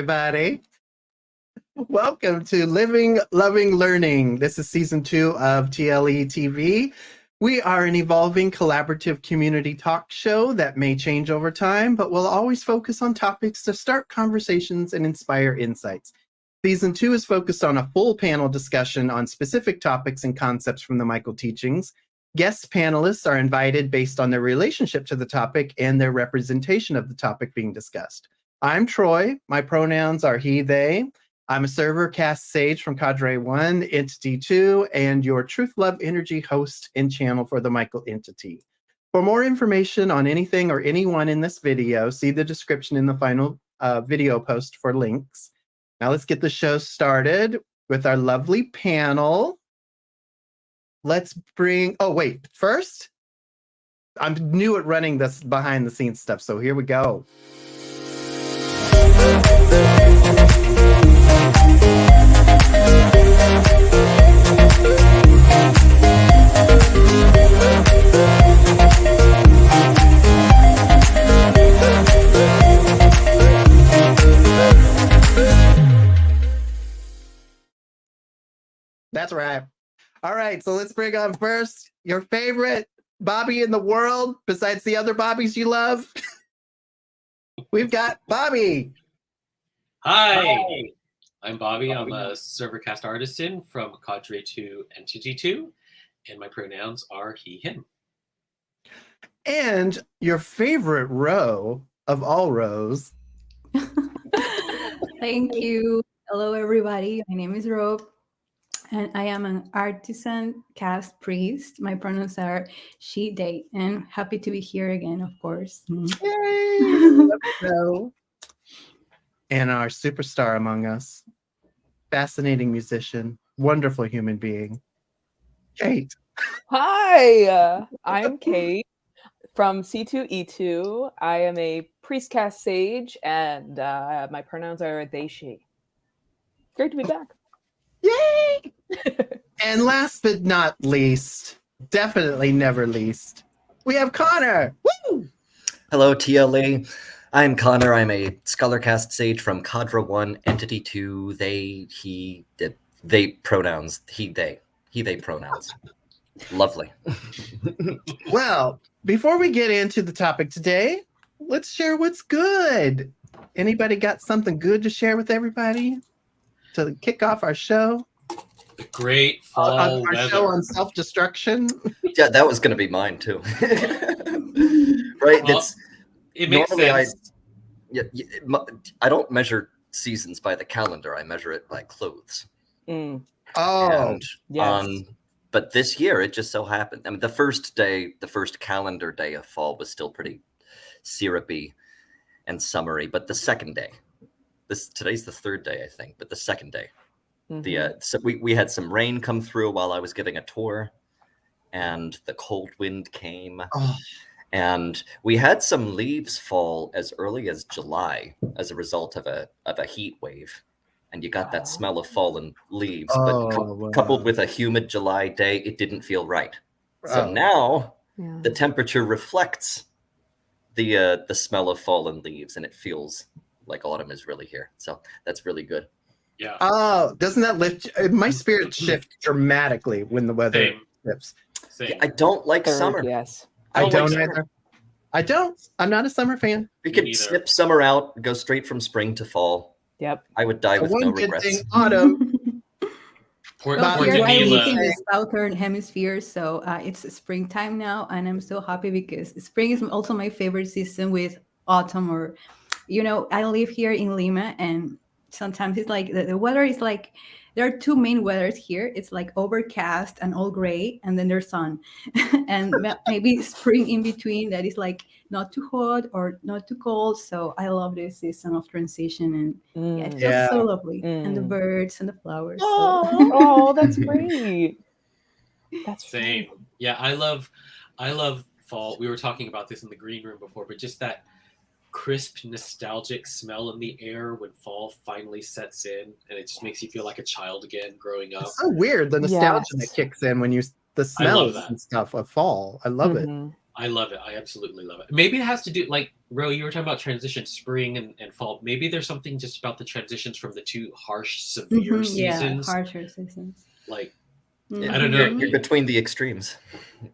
everybody. Welcome to Living, Loving, Learning. This is season 2 of TLEtv. We are an evolving collaborative community talk show that may change over time, but will always focus on topics to start conversations and inspire insights. Season 2 is focused on a full panel discussion on specific topics and concepts from the Michael teachings. Guest panelists are invited based on their relationship to the topic and their representation of the topic being discussed. I'm Troy. My pronouns are he, they. I'm a server cast sage from Cadre 1, Entity 2, and your TruthLoveEnergy host and channel for the Michael entity. For more information on anything or anyone in this video, see the description in the final video post for links. Now let's get the show started with our lovely panel. Let's bring, first, I'm new at running this behind the scenes stuff, so here we go. That's right. All right, so let's bring on first your favorite Bobby in the world, besides the other Bobbies you love. We've got Bobby. Hi, I'm Bobby. I'm a servercast artisan from Cadre 2, Entity 2, and my pronouns are he, him. And your favorite row of all rows. Thank you. Hello, everybody. My name is Rob, and I am an artisan cast priest. My pronouns are she, they, and happy to be here again, of course. Yay! So, and our superstar among us, fascinating musician, wonderful human being, Kate. Hi, I'm Kate from C2E2. I am a priestcast sage, and my pronouns are they, she. Great to be back. Yay! And last but not least, definitely never least, we have Connor. Woo! Hello, TLE. I'm Connor. I'm a Scholarcast sage from Cadre 1, Entity 2, they pronouns, he, they pronouns. Lovely. Well, before we get into the topic today, let's share what's good. Anybody got something good to share with everybody to kick off our show? The great fall our weather. Show on self-destruction. Yeah, that was going to be mine too. Right? Well, it makes sense. I don't measure seasons by the calendar. I measure it by clothes. Oh, and yes. But this year it just so happened. I mean, the first calendar day of fall was still pretty syrupy and summery. But the second day, today's the third day, I think. But the second day, so we had some rain come through while I was giving a tour, and the cold wind came. Oh. And we had some leaves fall as early as July as a result of a heat wave. And you got that smell of fallen leaves. But coupled with a humid July day, it didn't feel right. So now the temperature reflects the smell of fallen leaves, and it feels like autumn is really here. So that's really good. Yeah. Oh, doesn't that lift? My spirits shift dramatically when the weather shifts. Same. Yeah, I don't like summer. Yes. I don't either. I don't. I'm not a summer fan. We could skip summer out, go straight from spring to fall. Yep. I would die with no regrets. Thing, autumn. Well, here I live in the southern hemisphere, so it's springtime now, and I'm so happy because spring is also my favorite season with autumn. Or, I live here in Lima, and sometimes it's like the weather is like, there are two main weathers here. It's like overcast and all gray, and then there's sun. And maybe spring in between that is like not too hot or not too cold. So I love this season of transition, and it feels so lovely. And the birds and the flowers. Oh, that's great. That's same. Great. Yeah, I love fall. We were talking about this in the green room before, but just that crisp, nostalgic smell in the air when fall finally sets in, and it just makes you feel like a child again growing up. It's so weird, the nostalgia that kicks in when the smells and stuff of fall. I love it. I love it. I absolutely love it. Maybe it has to do, like, Ro, you were talking about transition, spring and fall. Maybe there's something just about the transitions from the two harsh, severe seasons. Yeah, harsher seasons. Like, Mhm. I don't know. You're between the extremes.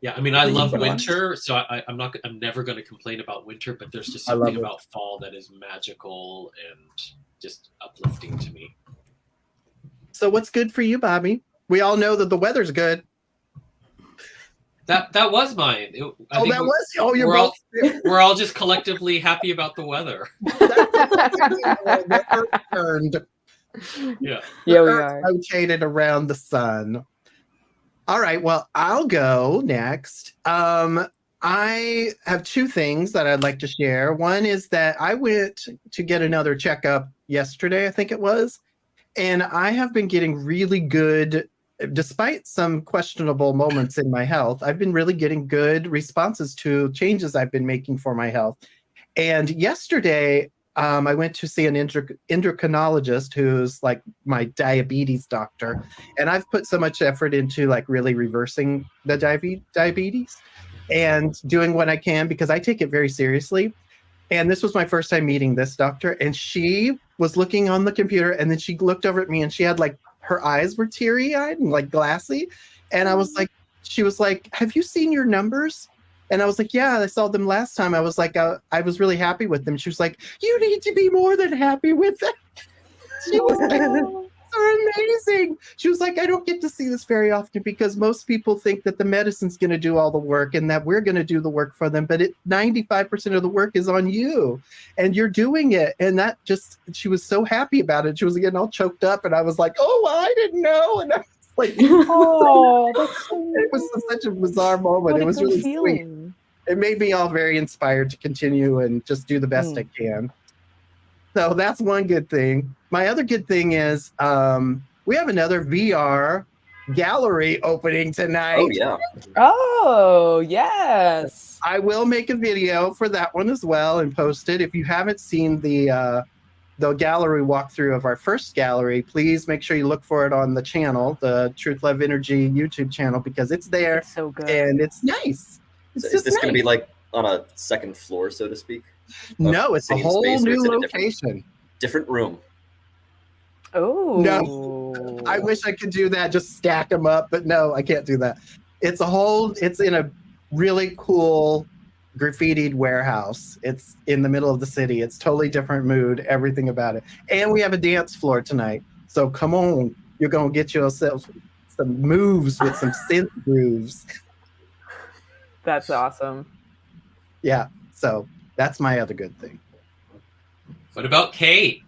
Yeah, I mean, I love winter, so I'm never going to complain about winter, but there's just something about fall that is magical and just uplifting to me. So what's good for you, Bobby? We all know that the weather's good. That was mine. You're both. We're all just collectively happy about the weather. The earth turned. Yeah, we Earth are rotated around the sun. All right, well, I'll go next. I have two things that I'd like to share. One is that I went to get another checkup yesterday, I think it was, and I have been getting really good. Despite some questionable moments in my health, I've been really getting good responses to changes I've been making for my health. And yesterday, I went to see an endocrinologist who's like my diabetes doctor. And I've put so much effort into like really reversing the diabetes and doing what I can because I take it very seriously. And this was my first time meeting this doctor. And she was looking on the computer and then she looked over at me and she had like, her eyes were teary-eyed and like glassy. And I was like, she was like, have you seen your numbers? And I was like, yeah, I saw them last time. I was like, I was really happy with them. She was like, you need to be more than happy with them. She was like, they're amazing. She was like, I don't get to see this very often because most people think that the medicine's going to do all the work and that we're going to do the work for them. But 95% of the work is on you and you're doing it. And that just, she was so happy about it. She was getting all choked up. And I was like, oh, well, I didn't know. And I was like, oh, that's so it was such a bizarre moment. It was really sweet. It made me all very inspired to continue and just do the best I can. So that's one good thing. My other good thing is we have another VR gallery opening tonight. Oh, yeah. Oh, yes. I will make a video for that one as well and post it. If you haven't seen the gallery walkthrough of our first gallery, please make sure you look for it on the channel, the TruthLoveEnergy YouTube channel, because it's there. It's so good. And it's nice. So is this going to be like on a second floor, so to speak? No, it's a whole new location. Different room. Oh. No, I wish I could do that, just stack them up, but no, I can't do that. It's in a really cool graffitied warehouse. It's in the middle of the city. It's totally different mood, everything about it. And we have a dance floor tonight. So come on, you're going to get yourself some moves with some synth grooves. That's awesome. Yeah, so that's my other good thing. What about Kate?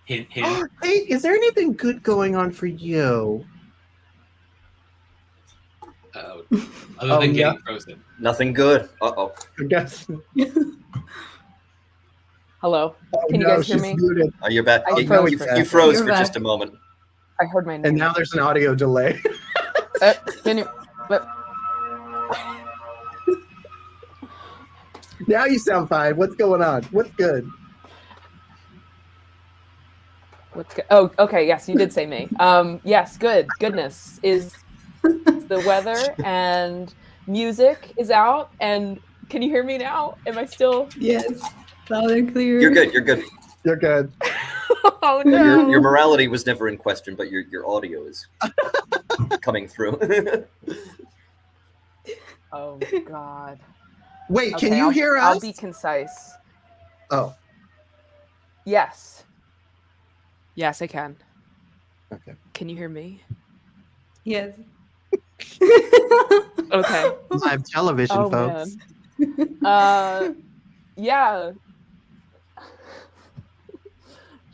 Hint, hint. Hey, is there anything good going on for you? Other than getting frozen. Nothing good. Uh-oh. I guess. Hello. Can you guys hear me? Muted. Oh, you're back. I You froze for just a moment. I heard my name. And now there's an audio delay. Can you... Now you sound fine. What's going on? What's good? What's good? Oh, okay. Yes, you did say me. Yes, good. Goodness is the weather and music is out. And can you hear me now? Am I still? Yes, loud and clear. You're good. You're good. You're good. Oh no. Your morality was never in question, but your audio is coming through. Oh God. Wait, Okay, can you hear us? I'll be concise. Oh, Yes. Yes, I can. okay. Can you hear me? Yes. Okay. Live television, Oh, folks. man. Yeah.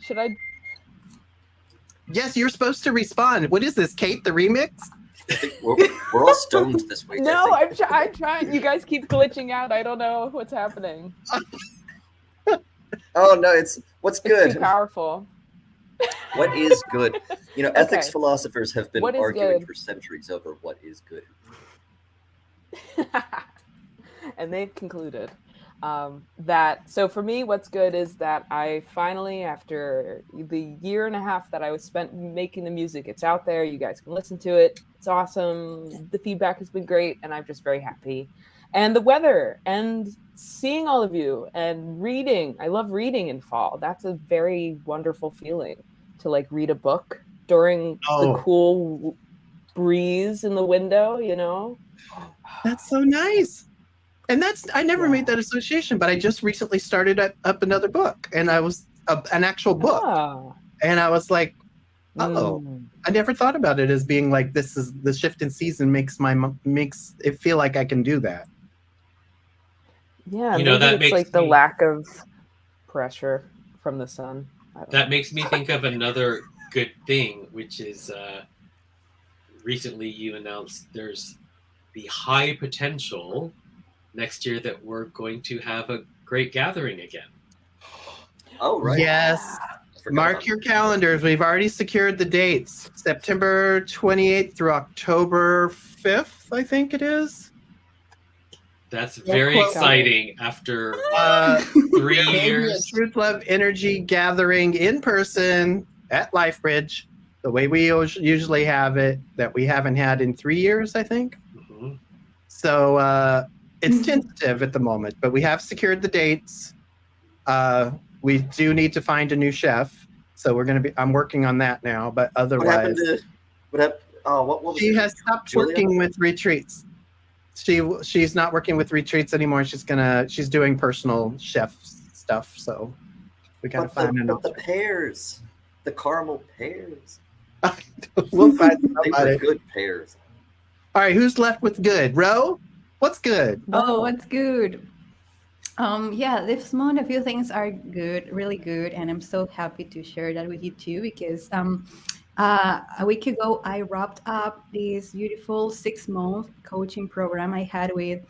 Should I? Yes, you're supposed to respond. What is this, Kate, the remix? I think we're all stoned this week. No, I think. I'm trying. You guys keep glitching out. I don't know what's happening. Oh no, what's good. It's too powerful. What is good? You know, ethics Okay. philosophers have been What is arguing good? for centuries over what is good. And they've concluded that. So for me, what's good is that I finally, after the year and a half that I was spent making the music, it's out there. You guys can listen to it. It's awesome. The feedback has been great, and I'm just very happy. and the weather and seeing all of you and reading. I love reading in fall. That's a very wonderful feeling to like read a book during the cool breeze in the window, you know? That's so nice. And I never made that association, but I just recently started up another book, and I was an actual book. And I was like, I never thought about it as being like, this is the shift in season makes it feel like I can do that. Yeah, that makes like the lack of pressure from the sun. That makes me think of another good thing, which is recently you announced there's the high potential next year that we're going to have a great gathering again. Oh, right. Yes. Mark your calendars. We've already secured the dates. September 28th through October 5th, I think it is. That's very exciting after 3 years. TruthLoveEnergy gathering in person at LifeBridge, the way we usually have it, that we haven't had in 3 years, I think. Mm-hmm. So it's tentative at the moment, but we have secured the dates. We do need to find a new chef, so I'm working on that now. But otherwise, what was she has stopped working with retreats. She's not working with retreats anymore. She's doing personal chef stuff. So we gotta find the pears, the caramel pears. We'll find somebody. They were good pears. All right, who's left with good? Ro, what's good? Oh, what's good? This month a few things are good, really good, and I'm so happy to share that with you too, because a week ago I wrapped up this beautiful 6-month coaching program I had with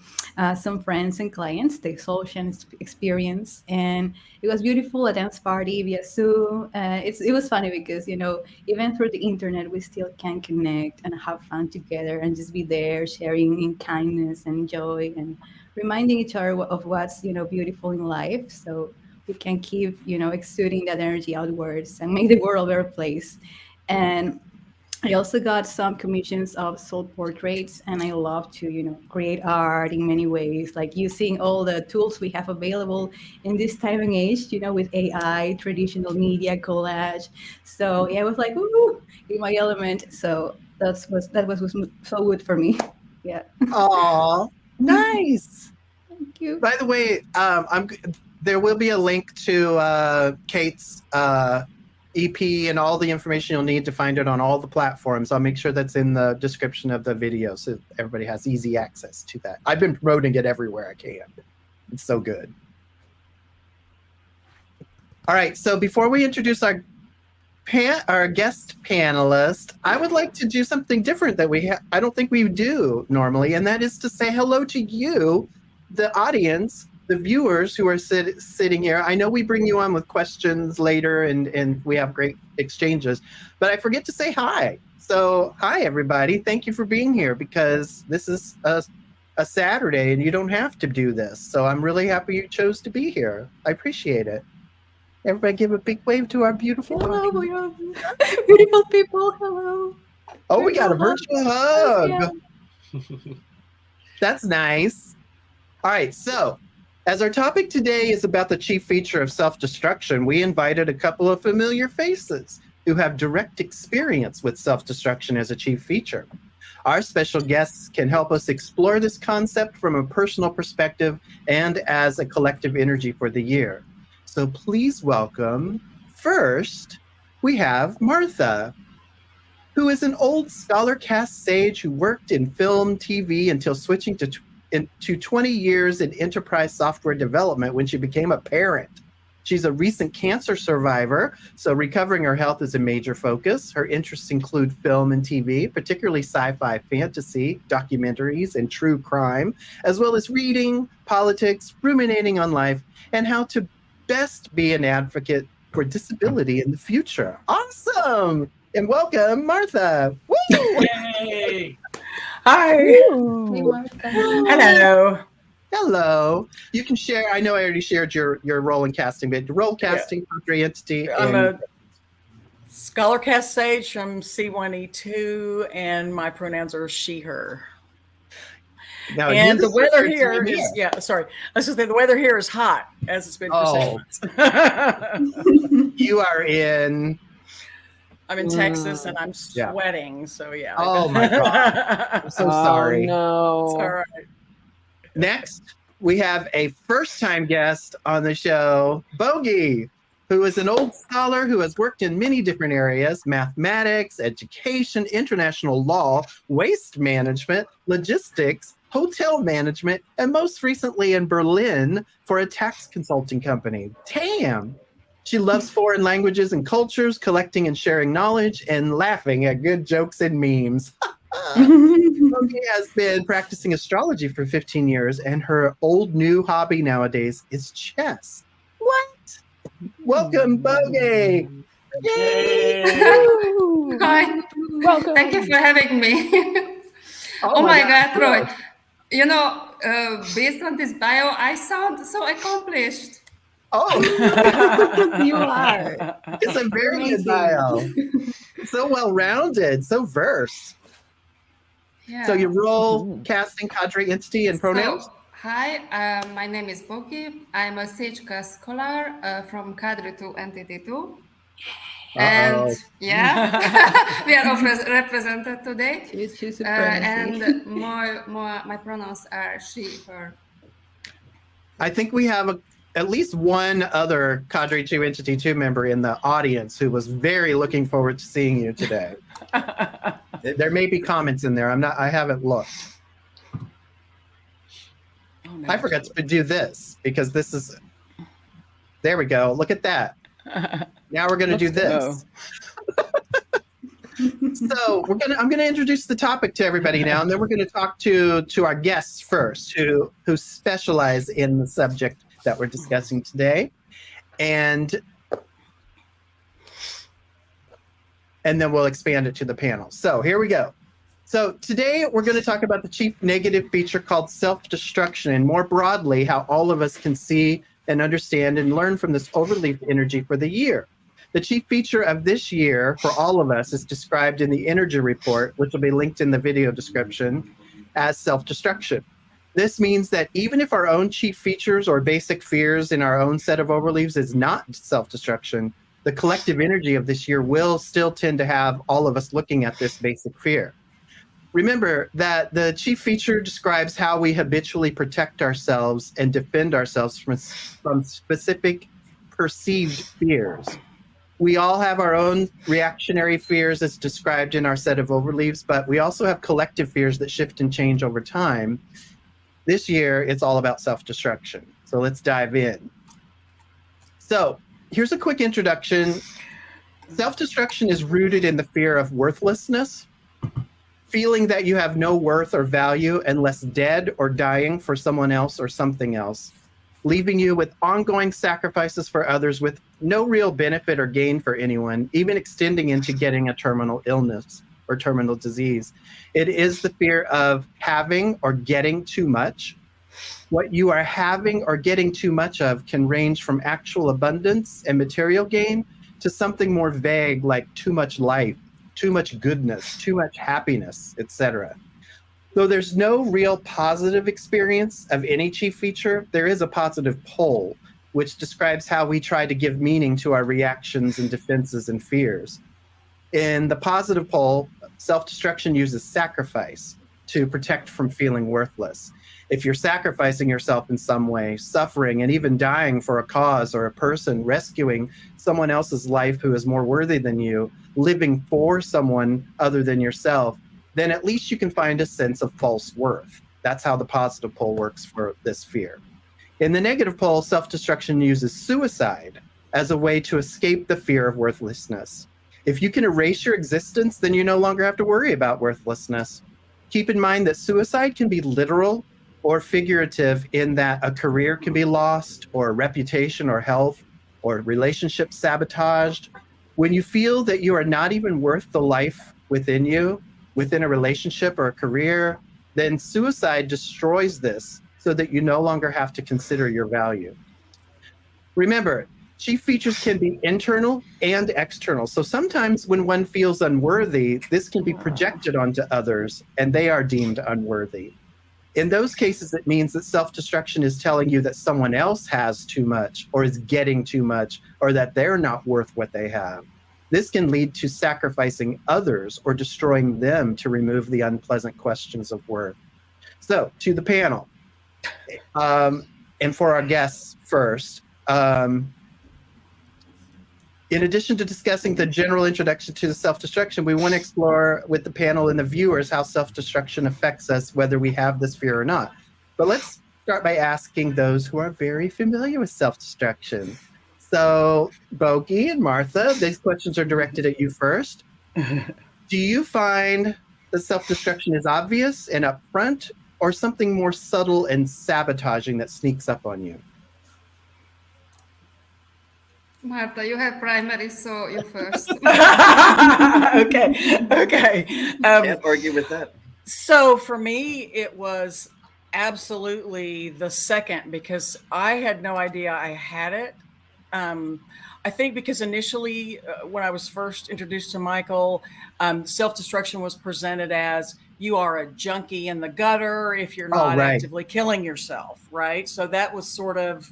some friends and clients, the Social Experience, and it was beautiful, a dance party via Zoom. It was funny because, you know, even through the internet we still can connect and have fun together and just be there sharing in kindness and joy and reminding each other of what's, you know, beautiful in life, so we can keep, you know, exuding that energy outwards and make the world a better place. And I also got some commissions of soul portraits, and I love to, you know, create art in many ways, like using all the tools we have available in this time and age, you know, with AI, traditional media, collage. So yeah, I was like, ooh, in my element. So that was so good for me. Yeah. Aw. Nice. Thank you. By the way, there will be a link to Kate's EP and all the information you'll need to find it on all the platforms. I'll make sure that's in the description of the video so everybody has easy access to that. I've been promoting it everywhere I can. It's so good. All right, so before we introduce our guest panelist, I would like to do something different that I don't think we do normally, and that is to say hello to you, the audience, the viewers who are sitting here. I know we bring you on with questions later, and we have great exchanges, but I forget to say hi. So hi, everybody. Thank you for being here, because this is a Saturday, and you don't have to do this. So I'm really happy you chose to be here. I appreciate it. Everybody give a big wave to our beautiful beautiful people. Hello. Oh, we got a virtual hug. That's nice. All right, so as our topic today is about the chief feature of self-destruction, we invited a couple of familiar faces who have direct experience with self-destruction as a chief feature. Our special guests can help us explore this concept from a personal perspective and as a collective energy for the year. So please welcome, first, we have Martha, who is an old scholar cast sage who worked in film, TV until switching to 20 years in enterprise software development when she became a parent. She's a recent cancer survivor, so recovering her health is a major focus. Her interests include film and TV, particularly sci-fi, fantasy, documentaries, and true crime, as well as reading, politics, ruminating on life, and how to best be an advocate for disability in the future. Awesome! And welcome, Martha. Woo! Yay! Hi. Hey, Martha. Hello. Hello. You can share. I know I already shared your role in casting, but role casting, country entity. I'm a scholar cast sage. I'm C1E2, and my pronouns are she, her. Now, And the weather here here is, sorry. I was just saying the weather here is hot, as it's been for 6 months. You are in... I'm in Texas and I'm sweating, so yeah. Oh my God. I'm so sorry. No. It's all right. Next, we have a first-time guest on the show, Bogey, who is an old scholar who has worked in many different areas: mathematics, education, international law, waste management, logistics, hotel management, and most recently in Berlin for a tax consulting company. Damn! She loves foreign languages and cultures, collecting and sharing knowledge, and laughing at good jokes and memes. Bogey has been practicing astrology for 15 years, and her old new hobby nowadays is chess. What? Welcome, Bogey! Yay! Hi. Welcome. Thank you for having me. Oh my God, Troy. You know, based on this bio, I sound so accomplished. Oh, You are. it's a very good bio. So well-rounded, so versed. Yeah. So your role, casting, cadre, entity, and pronouns? So, hi, my name is Boki. I'm a Sejka scholar from Cadre to Entity 2. And yeah, we are all represented today. She's and my pronouns are she, her. I think we have at least one other Cadre 2 Entity 2 member in the audience who was very looking forward to seeing you today. There may be comments in there. I haven't looked. Oh, no. I forgot to do this because this is, there we go. Look at that. Now we're going to do this. So I'm going to introduce the topic to everybody now, and then we're going to talk to our guests first, who specialize in the subject that we're discussing today, and then we'll expand it to the panel. So here we go. So today we're going to talk about the chief negative feature called self-destruction, and more broadly, how all of us can see and understand and learn from this overleaf energy for the year. The chief feature of this year for all of us is described in the energy report, which will be linked in the video description, as self-destruction. This means that even if our own chief features or basic fears in our own set of overleaves is not self-destruction, the collective energy of this year will still tend to have all of us looking at this basic fear. Remember that the chief feature describes how we habitually protect ourselves and defend ourselves from specific perceived fears. We all have our own reactionary fears as described in our set of overleaves, but we also have collective fears that shift and change over time. This year, it's all about self-destruction. So let's dive in. So here's a quick introduction. Self-destruction is rooted in the fear of worthlessness, feeling that you have no worth or value unless dead or dying for someone else or something else, leaving you with ongoing sacrifices for others with no real benefit or gain for anyone, even extending into getting a terminal illness or terminal disease. It is the fear of having or getting too much. What you are having or getting too much of can range from actual abundance and material gain to something more vague like too much life, too much goodness, too much happiness, etc. Though there's no real positive experience of any chief feature, there is a positive pole, which describes how we try to give meaning to our reactions and defenses and fears. In the positive pole, self-destruction uses sacrifice to protect from feeling worthless. If you're sacrificing yourself in some way, suffering and even dying for a cause or a person, rescuing someone else's life who is more worthy than you, living for someone other than yourself, then at least you can find a sense of false worth. That's how the positive pole works for this fear. In the negative pole, self-destruction uses suicide as a way to escape the fear of worthlessness. If you can erase your existence, then you no longer have to worry about worthlessness. Keep in mind that suicide can be literal or figurative in that a career can be lost, or a reputation or health, or relationships sabotaged. When you feel that you are not even worth the life within you, within a relationship or a career, then suicide destroys this so that you no longer have to consider your value. Remember, chief features can be internal and external. So sometimes when one feels unworthy, this can be projected onto others and they are deemed unworthy. In those cases, it means that self-destruction is telling you that someone else has too much or is getting too much or that they're not worth what they have. This can lead to sacrificing others or destroying them to remove the unpleasant questions of worth. So, to the panel, and for our guests first, in addition to discussing the general introduction to the self-destruction, we want to explore with the panel and the viewers how self-destruction affects us, whether we have this fear or not. But let's start by asking those who are very familiar with self-destruction. So, Boki and Martha, these questions are directed at you first. Do you find that self-destruction is obvious and upfront, or something more subtle and sabotaging that sneaks up on you? Martha, you have primary, so you first. Okay. Can't argue with that. So for me, it was absolutely the second, because I had no idea I had it. I think because initially, when I was first introduced to Michael, self-destruction was presented as you are a junkie in the gutter if you're not actively killing yourself, right? So that was sort of,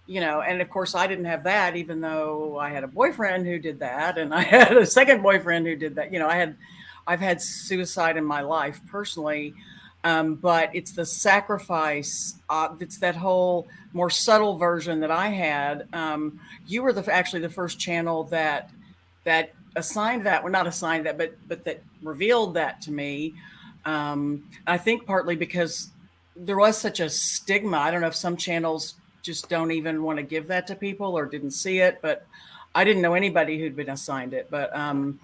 and of course I didn't have that, even though I had a boyfriend who did that, and I had a second boyfriend who did that. I've had suicide in my life personally, but it's the sacrifice. It's that whole more subtle version that I had. You were actually the first channel that assigned that, well, not assigned that, but that revealed that to me. I think partly because there was such a stigma. I don't know if some channels just don't even want to give that to people or didn't see it, but I didn't know anybody who'd been assigned it. But and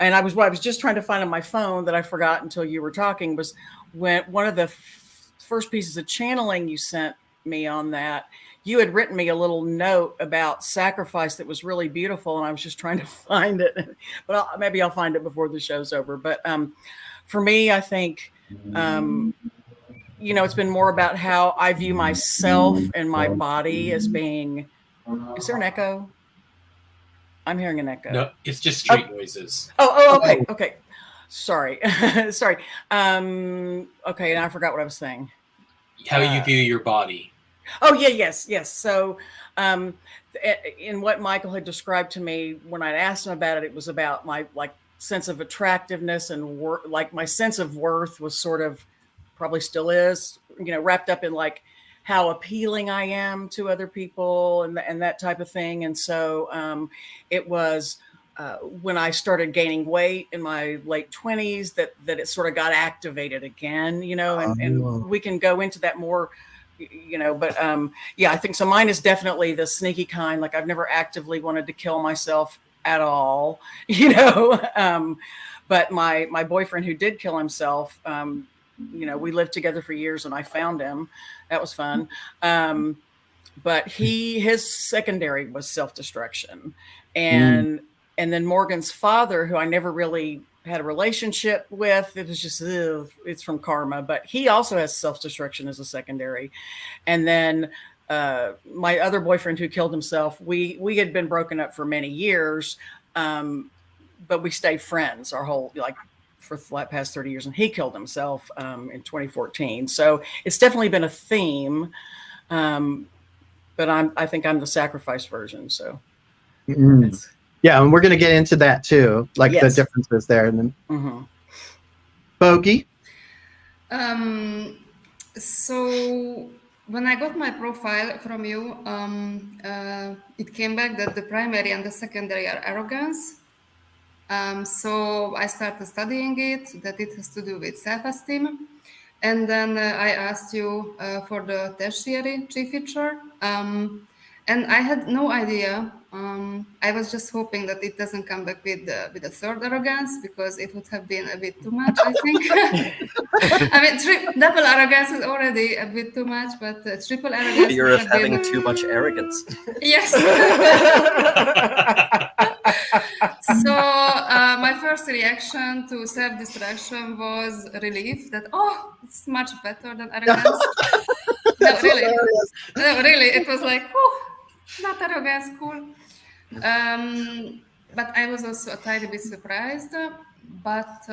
I was just trying to find on my phone that I forgot until you were talking, was when one of the first pieces of channeling you sent me on that, you had written me a little note about sacrifice that was really beautiful, and I was just trying to find it, but maybe I'll find it before the show's over. But for me, I think it's been more about how I view myself and my body as being. Is there an echo? I'm hearing an echo. No, it's just street noises. Okay. Sorry. Okay, and I forgot what I was saying. How you view your body. Oh, yeah, yes. So in what Michael had described to me when I'd asked him about it, it was about my sense of attractiveness and my sense of worth was sort of, probably still is, wrapped up in how appealing I am to other people and that type of thing. And so it was when I started gaining weight in my late 20s that it sort of got activated again, and we can go into that more, but I think so. Mine is definitely the sneaky kind. I've never actively wanted to kill myself at all, but my boyfriend who did kill himself, we lived together for years and I found him. That was fun. But his secondary was self-destruction. And then Morgan's father, who I never really had a relationship with, it was just, it's from karma, but he also has self-destruction as a secondary. And then my other boyfriend who killed himself, we had been broken up for many years, but we stayed friends our whole, for the past 30 years, and he killed himself in 2014. So it's definitely been a theme, but I think I'm the sacrifice version. So yeah, and we're going to get into that too, the differences there. And then Bogi. So when I got my profile from you, it came back that the primary and the secondary are arrogance. So I started studying it, that it has to do with self-esteem. And then I asked you for the tertiary G feature. And I had no idea. I was just hoping that it doesn't come back with the third arrogance, because it would have been a bit too much, I think. I mean, double arrogance is already a bit too much, but triple arrogance. Fear of having too much arrogance. Yes. So my first reaction to self-destruction was relief, that it's much better than arrogance. No, really, it was like, not arrogance, cool. But I was also a tiny bit surprised. But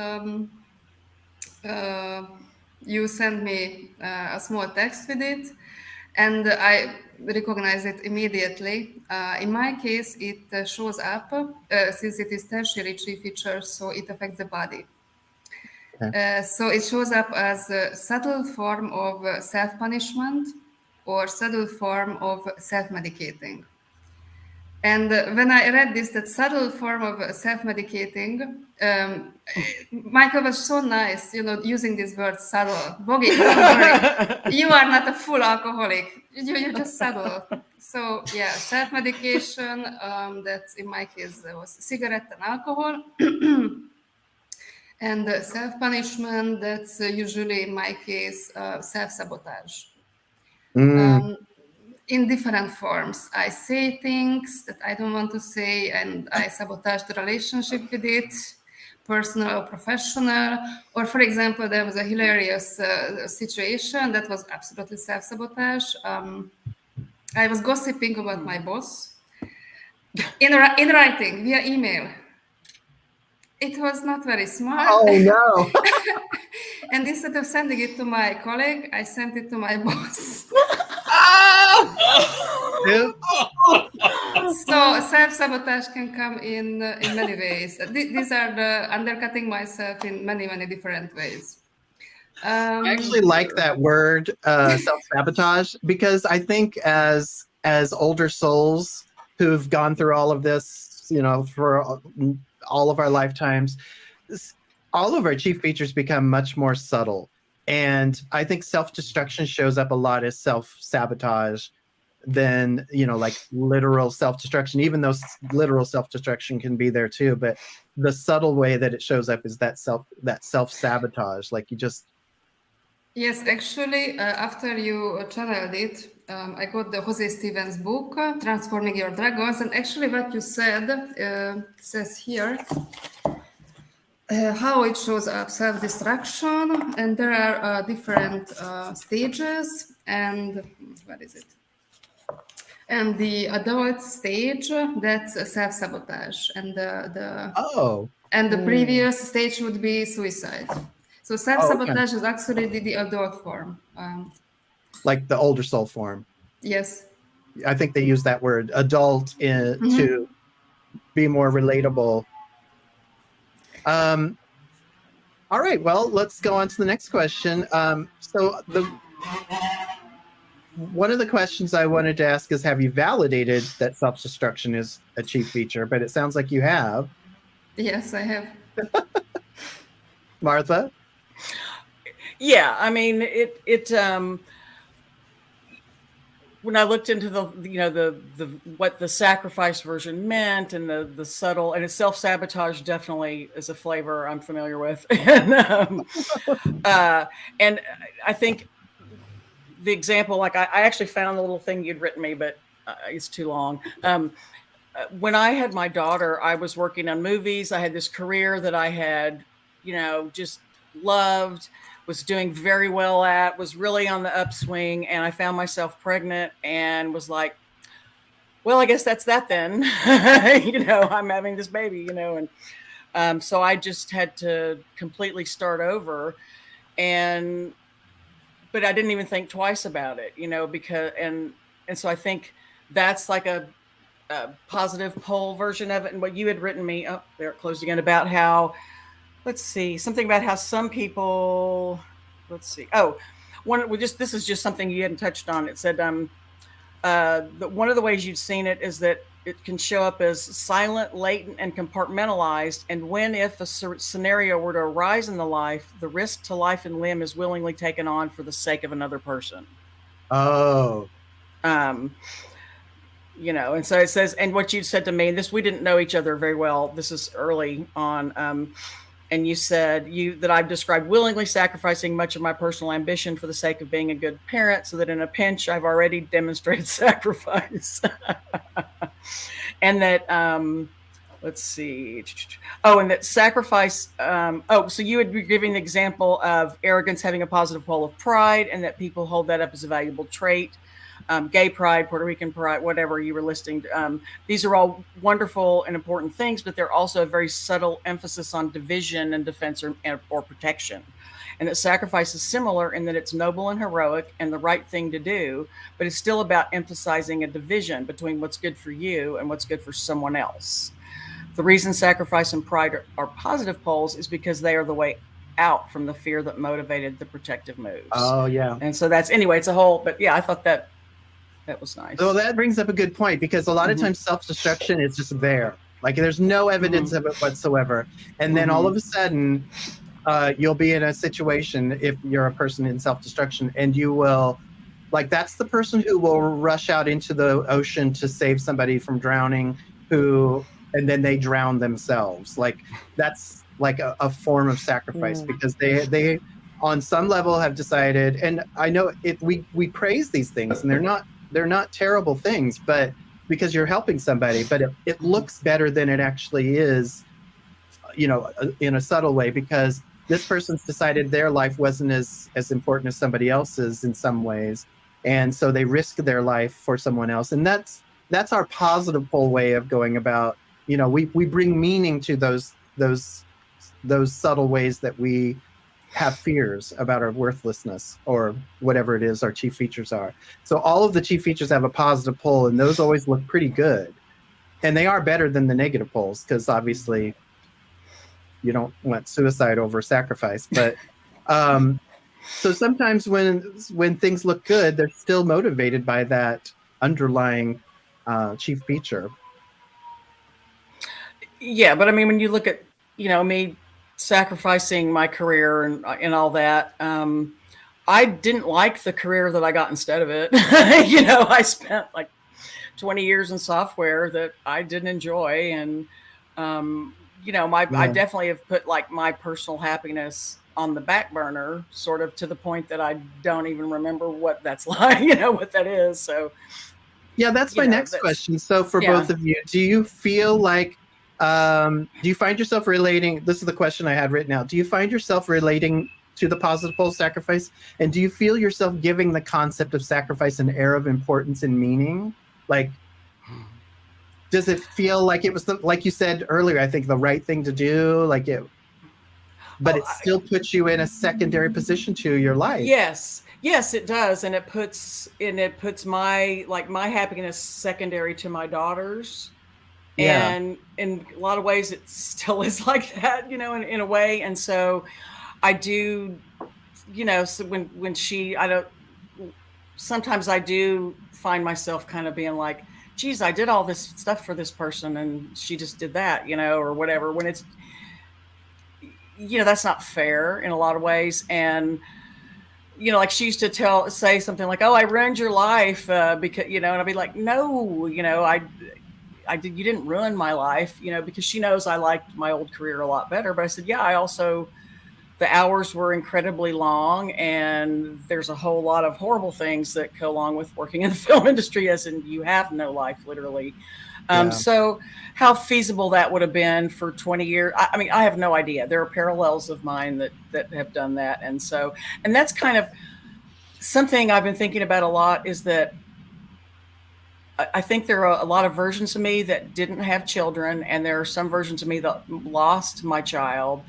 you sent me a small text with it, and I recognize it immediately. In my case, it shows up since it is tertiary tree feature, so it affects the body. So it shows up as a subtle form of self-punishment or subtle form of self-medicating. And when I read this, that subtle form of self-medicating, Michael was so nice, using this word subtle. Bogi, don't worry, you are not a full alcoholic. You're just subtle. So yeah, self-medication, that's in my case was cigarette and alcohol. And self-punishment, that's usually in my case self-sabotage. In different forms. I say things that I don't want to say, and I sabotage the relationship with it, personal or professional. Or, for example, there was a hilarious situation that was absolutely self-sabotage. I was gossiping about my boss in writing via email. It was not very smart. Oh, no. And instead of sending it to my colleague, I sent it to my boss. So self-sabotage can come in many ways. These are the undercutting myself in many, many different ways. I actually like that word, self-sabotage, because I think as older souls who've gone through all of this, for all of our lifetimes, all of our chief features become much more subtle. And I think self-destruction shows up a lot as self-sabotage than, like literal self-destruction, even though literal self-destruction can be there too. But the subtle way that it shows up is that self-sabotage. Like you just... Yes, actually, after you channeled it, I got the Jose Stevens book, Transforming Your Dragons. And actually what you said says here, how it shows up, self-destruction, and there are different stages, and what is it? And the adult stage, that's self-sabotage, and the previous stage would be suicide. So self-sabotage is actually the adult form. Like the older soul form. Yes. I think they use that word, adult, to be more relatable. All right, well, let's go on to the next question. So one of the questions I wanted to ask is, have you validated that self-destruction is a chief feature? But it sounds like you have. Yes, I have. Martha? Yeah, I mean, when I looked into the what the sacrifice version meant, and the subtle, and self-sabotage definitely is a flavor I'm familiar with. And I think the example, like I actually found the little thing you'd written me, but it's too long. When I had my daughter, I was working on movies. I had this career that I had, just loved, was doing very well at, was really on the upswing, and I found myself pregnant and was like, well, I guess that's that then. I'm having this baby, and so I just had to completely start over, but I didn't even think twice about it, because and so I think that's like a positive pole version of it. And what you had written me, there it closed again, about how, let's see, something about how some people, this is just something you hadn't touched on. It said that one of the ways you'd seen it is that it can show up as silent, latent, and compartmentalized. And if a scenario were to arise in the life, the risk to life and limb is willingly taken on for the sake of another person. Oh. And so it says, and what you said to me, we didn't know each other very well. This is early on. And you said that I've described willingly sacrificing much of my personal ambition for the sake of being a good parent, so that in a pinch, I've already demonstrated sacrifice. And that, let's see. Oh, and that sacrifice. So you would be giving the example of arrogance having a positive pole of pride, and that people hold that up as a valuable trait. gay pride, Puerto Rican pride, whatever you were listing. These are all wonderful and important things, but they're also a very subtle emphasis on division and defense or protection. And that sacrifice is similar in that it's noble and heroic and the right thing to do, but it's still about emphasizing a division between what's good for you and what's good for someone else. The reason sacrifice and pride are positive poles is because they are the way out from the fear that motivated the protective moves. Oh, yeah. And so that's, anyway, it's a whole, but yeah, I thought that was nice. So that brings up a good point, because a lot of times self-destruction is just there. Like there's no evidence of it whatsoever. And then all of a sudden, you'll be in a situation, if you're a person in self-destruction, and you will, like, that's the person who will rush out into the ocean to save somebody from drowning, and then they drown themselves. Like that's like a form of sacrifice, because they on some level have decided, and I know we praise these things, and they're not terrible things, but because you're helping somebody, but it looks better than it actually is, you know, in a subtle way, because this person's decided their life wasn't as important as somebody else's in some ways. And so they risk their life for someone else. And that's our positive pole way of going about, you know, we bring meaning to those subtle ways that we have fears about our worthlessness or whatever it is our chief features are. So all of the chief features have a positive pole, and those always look pretty good. And they are better than the negative poles, because obviously you don't want suicide over sacrifice. But so sometimes when things look good, they're still motivated by that underlying chief feature. Yeah, but I mean, when you look at, you know, me sacrificing my career and all that, I didn't like the career that I got instead of it. You know, I spent like 20 years in software that I didn't enjoy, and you know, I definitely have put like my personal happiness on the back burner, sort of to the point that I don't even remember what that's like, you know, what that is. So yeah, that's my next question. So for both of you, do you feel like, do you find yourself relating, this is the question I had written out, do you find yourself relating to the positive pole sacrifice? And do you feel yourself giving the concept of sacrifice an air of importance and meaning? Like, does it feel like it was, like you said earlier, I think the right thing to do, like it, but it still puts you in a secondary position to your life? Yes, it does. And it puts my happiness secondary to my daughter's. Yeah. And in a lot of ways, it still is like that, you know, in a way. And so I do, you know, so sometimes I do find myself kind of being like, geez, I did all this stuff for this person and she just did that, you know, or whatever, when it's, you know, that's not fair in a lot of ways. And, you know, like she used to say something like, oh, I ruined your life because, you know, and I'd be like, no, you know, you didn't ruin my life, you know, because she knows I liked my old career a lot better. But I said, yeah, the hours were incredibly long, and there's a whole lot of horrible things that go along with working in the film industry, as in you have no life, literally. So how feasible that would have been for 20 years, I mean, I have no idea. There are parallels of mine that have done that. And that's kind of something I've been thinking about a lot, is that I think there are a lot of versions of me that didn't have children, and there are some versions of me that lost my child,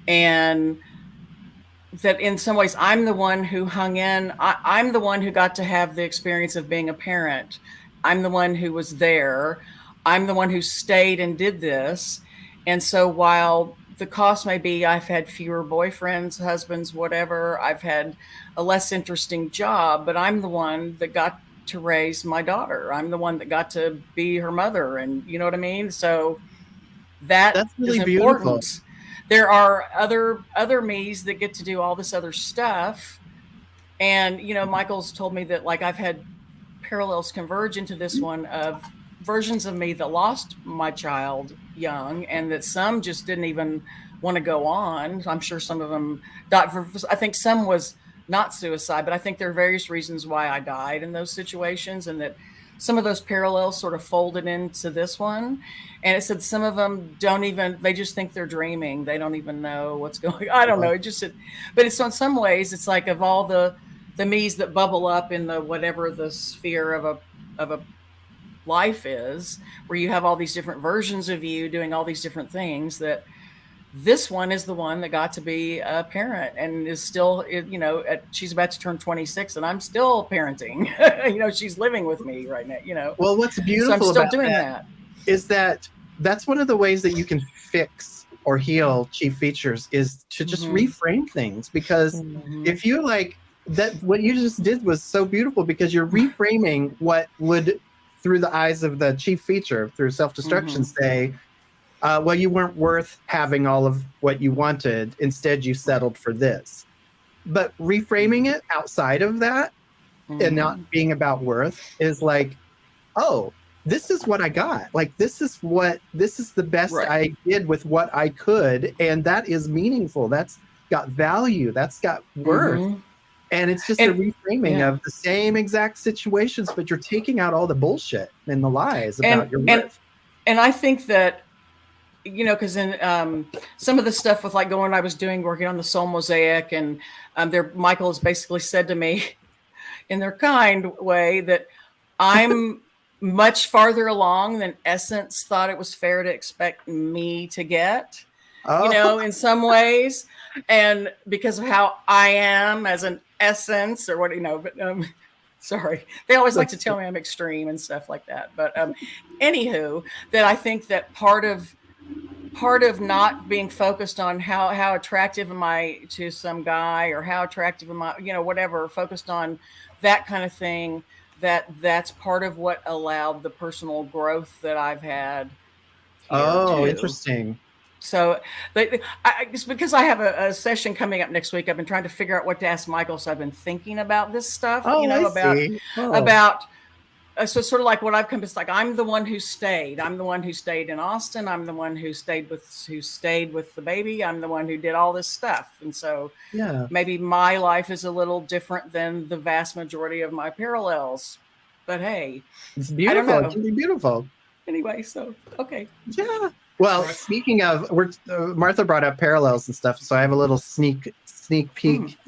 and that in some ways I'm the one who hung in. I'm the one who got to have the experience of being a parent. I'm the one who was there. I'm the one who stayed and did this. And so while the cost may be I've had fewer boyfriends, husbands, whatever, I've had a less interesting job, but I'm the one that got to raise my daughter. I'm the one that got to be her mother. And you know what I mean? So that's really is important. Beautiful. There are other me's that get to do all this other stuff. And, you know, Michael's told me that, like, I've had parallels converge into this one of versions of me that lost my child young, and that some just didn't even want to go on. I'm sure some of them died. I think some was not suicide, but I think there are various reasons why I died in those situations, and that some of those parallels sort of folded into this one. And it said some of them they just think they're dreaming. They don't even know what's going on. I don't know. But it's in some ways, it's like, of all the the me's that bubble up in the whatever the sphere of a life is, where you have all these different versions of you doing all these different things, that this one is the one that got to be a parent and is still, you know, she's about to turn 26 and I'm still parenting. You know, she's living with me right now, you know. Well, what's beautiful so I'm still about doing that is that that's one of the ways that you can fix or heal chief features, is to just reframe things. Because if you like that, what you just did was so beautiful, because you're reframing what would, through the eyes of the chief feature, through self-destruction, say, well, you weren't worth having all of what you wanted. Instead, you settled for this. But reframing it outside of that and not being about worth is like, oh, this is what I got. Like, this is the best I did with what I could. And that is meaningful. That's got value. That's got worth. And it's just a reframing of the same exact situations, but you're taking out all the bullshit and the lies about your worth. And I think that, you know, because in some of the stuff with like I was working on the soul mosaic, and Michael has basically said to me in their kind way that I'm much farther along than Essence thought it was fair to expect me to get, you know, in some ways. And because of how I am as an Essence, or what, you know, but sorry, they always like to tell me I'm extreme and stuff like that. But anywho, that I think that part of not being focused on how attractive am I to some guy, or how attractive am I, you know, whatever, focused on that kind of thing, that's part of what allowed the personal growth that I've had. Oh, interesting. So it's because I have a session coming up next week. I've been trying to figure out what to ask Michael. So I've been thinking about this stuff, you know, about so sort of like what I've come to, like, I'm the one who stayed. I'm the one who stayed in Austin. I'm the one who stayed with the baby. I'm the one who did all this stuff. And so maybe my life is a little different than the vast majority of my parallels. But hey, it's beautiful. It can be beautiful. Anyway, so okay. Yeah. Well, speaking of, Martha brought up parallels and stuff, so I have a little sneak peek.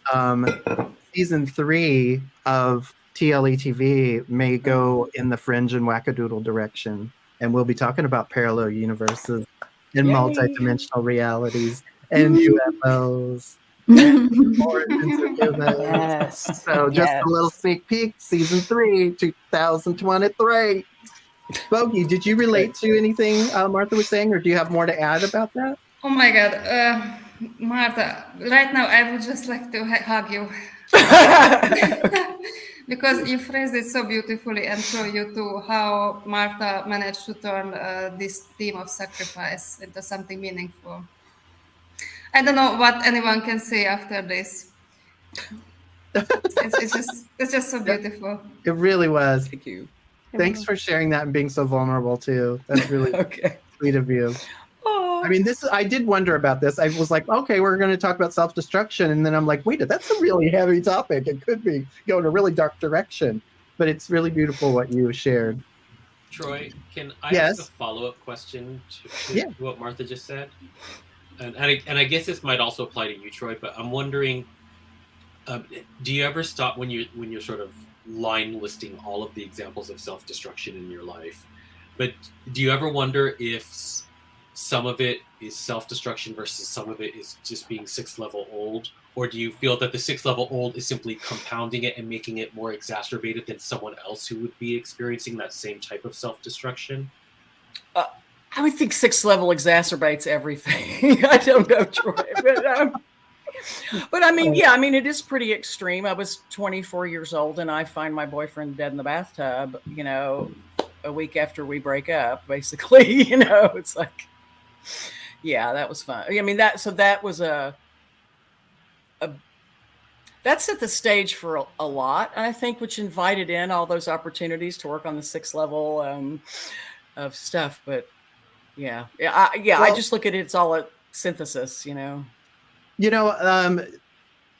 Season 3 of TLEtv may go in the fringe and wackadoodle direction, and we'll be talking about parallel universes and multidimensional realities and UFOs. Yes. So just a little sneak peek, season 3, 2023. Bogey, did you relate to anything Martha was saying, or do you have more to add about that? Oh my God, Martha, right now I would just like to hug you. Because you phrased it so beautifully, and show you too how Martha managed to turn this theme of sacrifice into something meaningful. I don't know what anyone can say after this. It's just so beautiful. It really was. Thank you. Thanks for sharing that and being so vulnerable too. That's really sweet of you. I mean, I did wonder about this. I was like, okay, we're going to talk about self-destruction. And then I'm like, wait, that's a really heavy topic. It could be going a really dark direction. But it's really beautiful what you shared. Troy, can I ask a follow-up question to what Martha just said? And I guess this might also apply to you, Troy, but I'm wondering, do you ever stop when you're sort of line listing all of the examples of self-destruction in your life, but do you ever wonder if some of it is self-destruction versus some of it is just being 6th level old? Or do you feel that the 6th level old is simply compounding it and making it more exacerbated than someone else who would be experiencing that same type of self-destruction? I would think 6th level exacerbates everything. I don't know, Troy, but I mean, it is pretty extreme. I was 24 years old and I find my boyfriend dead in the bathtub, you know, a week after we break up, basically. You know, it's like, that was fun. I mean, that was that set the stage for a lot, I think, which invited in all those opportunities to work on the 6th level of stuff. But I just look at it, it's all a synthesis, you know. You know,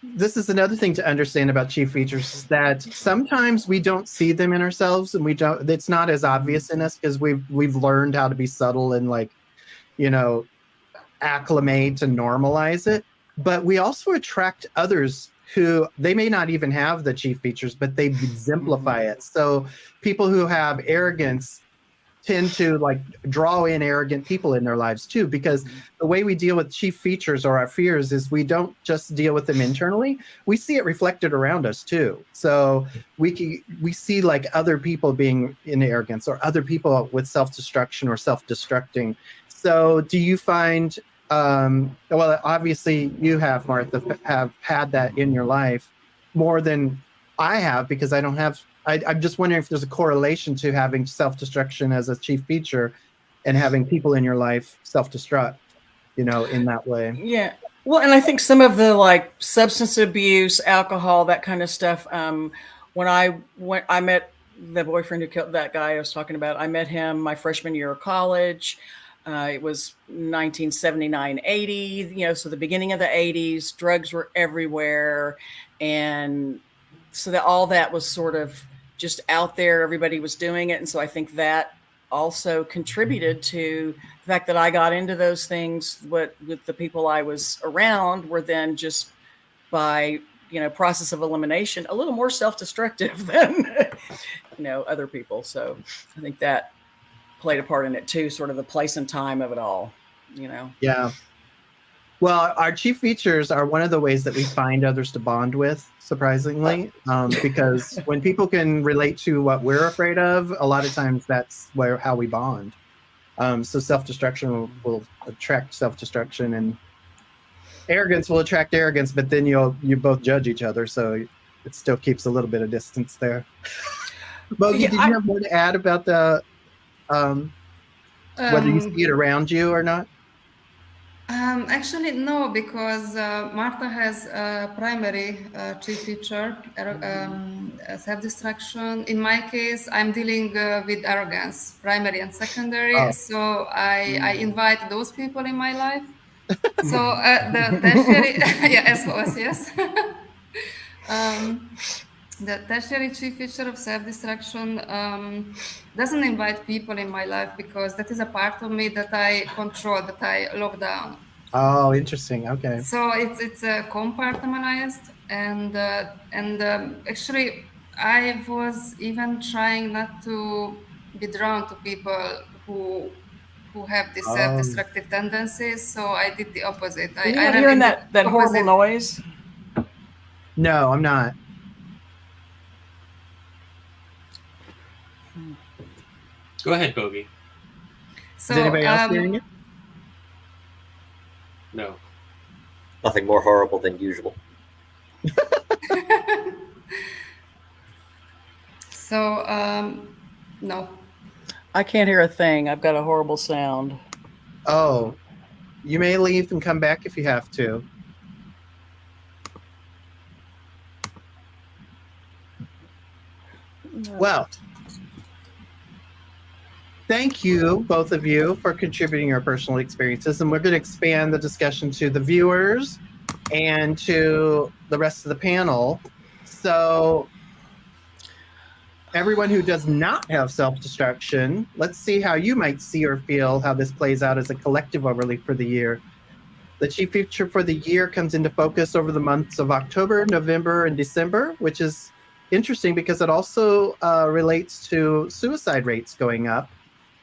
this is another thing to understand about chief features, is that sometimes we don't see them in ourselves, and it's not as obvious in us because we've learned how to be subtle and, like, you know, acclimate and normalize it. But we also attract others who they may not even have the chief features, but they exemplify it. So people who have arrogance tend to like draw in arrogant people in their lives too, because the way we deal with chief features or our fears is we don't just deal with them internally, we see it reflected around us too. So we see like other people being in arrogance or other people with self-destruction or self-destructing. So do you find, well, obviously you have, Martha, have had that in your life more than I have, because I don't have, I'm just wondering if there's a correlation to having self-destruction as a chief feature and having people in your life self-destruct, you know, in that way. Yeah. Well, and I think some of the like substance abuse, alcohol, that kind of stuff. When I met the boyfriend who killed that guy I was talking about, I met him my freshman year of college. It was 1979, 80, you know, so the beginning of the 80s, drugs were everywhere. And so that all that was sort of just out there. Everybody was doing it. And so I think that also contributed to the fact that I got into those things with the people I was around were then just by, you know, process of elimination, a little more self-destructive than, you know, other people. So I think that played a part in it too, sort of the place and time of it all, you know? Yeah. Well, our chief features are one of the ways that we find others to bond with, surprisingly, because when people can relate to what we're afraid of, a lot of times that's how we bond. So self-destruction will attract self-destruction, and arrogance will attract arrogance, but then you both judge each other, so it still keeps a little bit of distance there. Bogey, did you have more to add about the whether you see it around you or not? Actually, no, because Martha has a primary chief feature, self-destruction. In my case, I'm dealing with arrogance, primary and secondary. Oh. So I invite those people in my life. So the tertiary, yeah, SOS, yes. The tertiary chief feature of self-destruction doesn't invite people in my life because that is a part of me that I control, that I lock down. Oh, interesting. Okay. So it's compartmentalized, and actually I was even trying not to be drawn to people who have these self-destructive tendencies. So I did the opposite. Are you not hearing that horrible noise? No, I'm not. Go ahead, Bogey. So, is anybody else hearing it? No. Nothing more horrible than usual. So, no. I can't hear a thing. I've got a horrible sound. Oh, you may leave and come back if you have to. Well, thank you, both of you, for contributing your personal experiences. And we're going to expand the discussion to the viewers and to the rest of the panel. So everyone who does not have self-destruction, let's see how you might see or feel how this plays out as a collective overlay for the year. The chief feature for the year comes into focus over the months of October, November, and December, which is interesting because it also relates to suicide rates going up.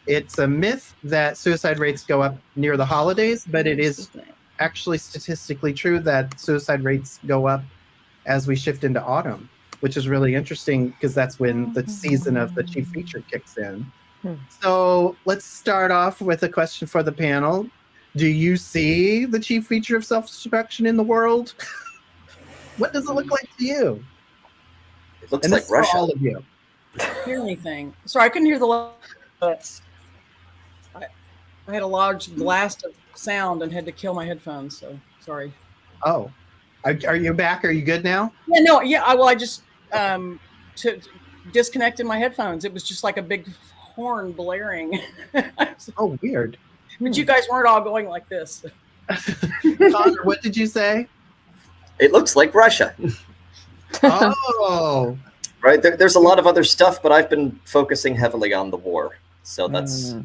It's a myth that suicide rates go up near the holidays, but it is actually statistically true that suicide rates go up as we shift into autumn, which is really interesting because that's when the season of the chief feature kicks in. So let's start off with a question for the panel. Do you see the chief feature of self-destruction in the world? What does it look like to you? It looks like Russia. For all of you. Hear anything? Sorry, I couldn't hear the. I had a large blast of sound and had to kill my headphones. So sorry. Oh, are you back? Are you good now? Yeah, no, yeah. I just disconnected my headphones. It was just like a big horn blaring. Oh, weird. But you guys weren't all going like this. Connor, what did you say? It looks like Russia. Oh, right. There's a lot of other stuff, but I've been focusing heavily on the war. So that's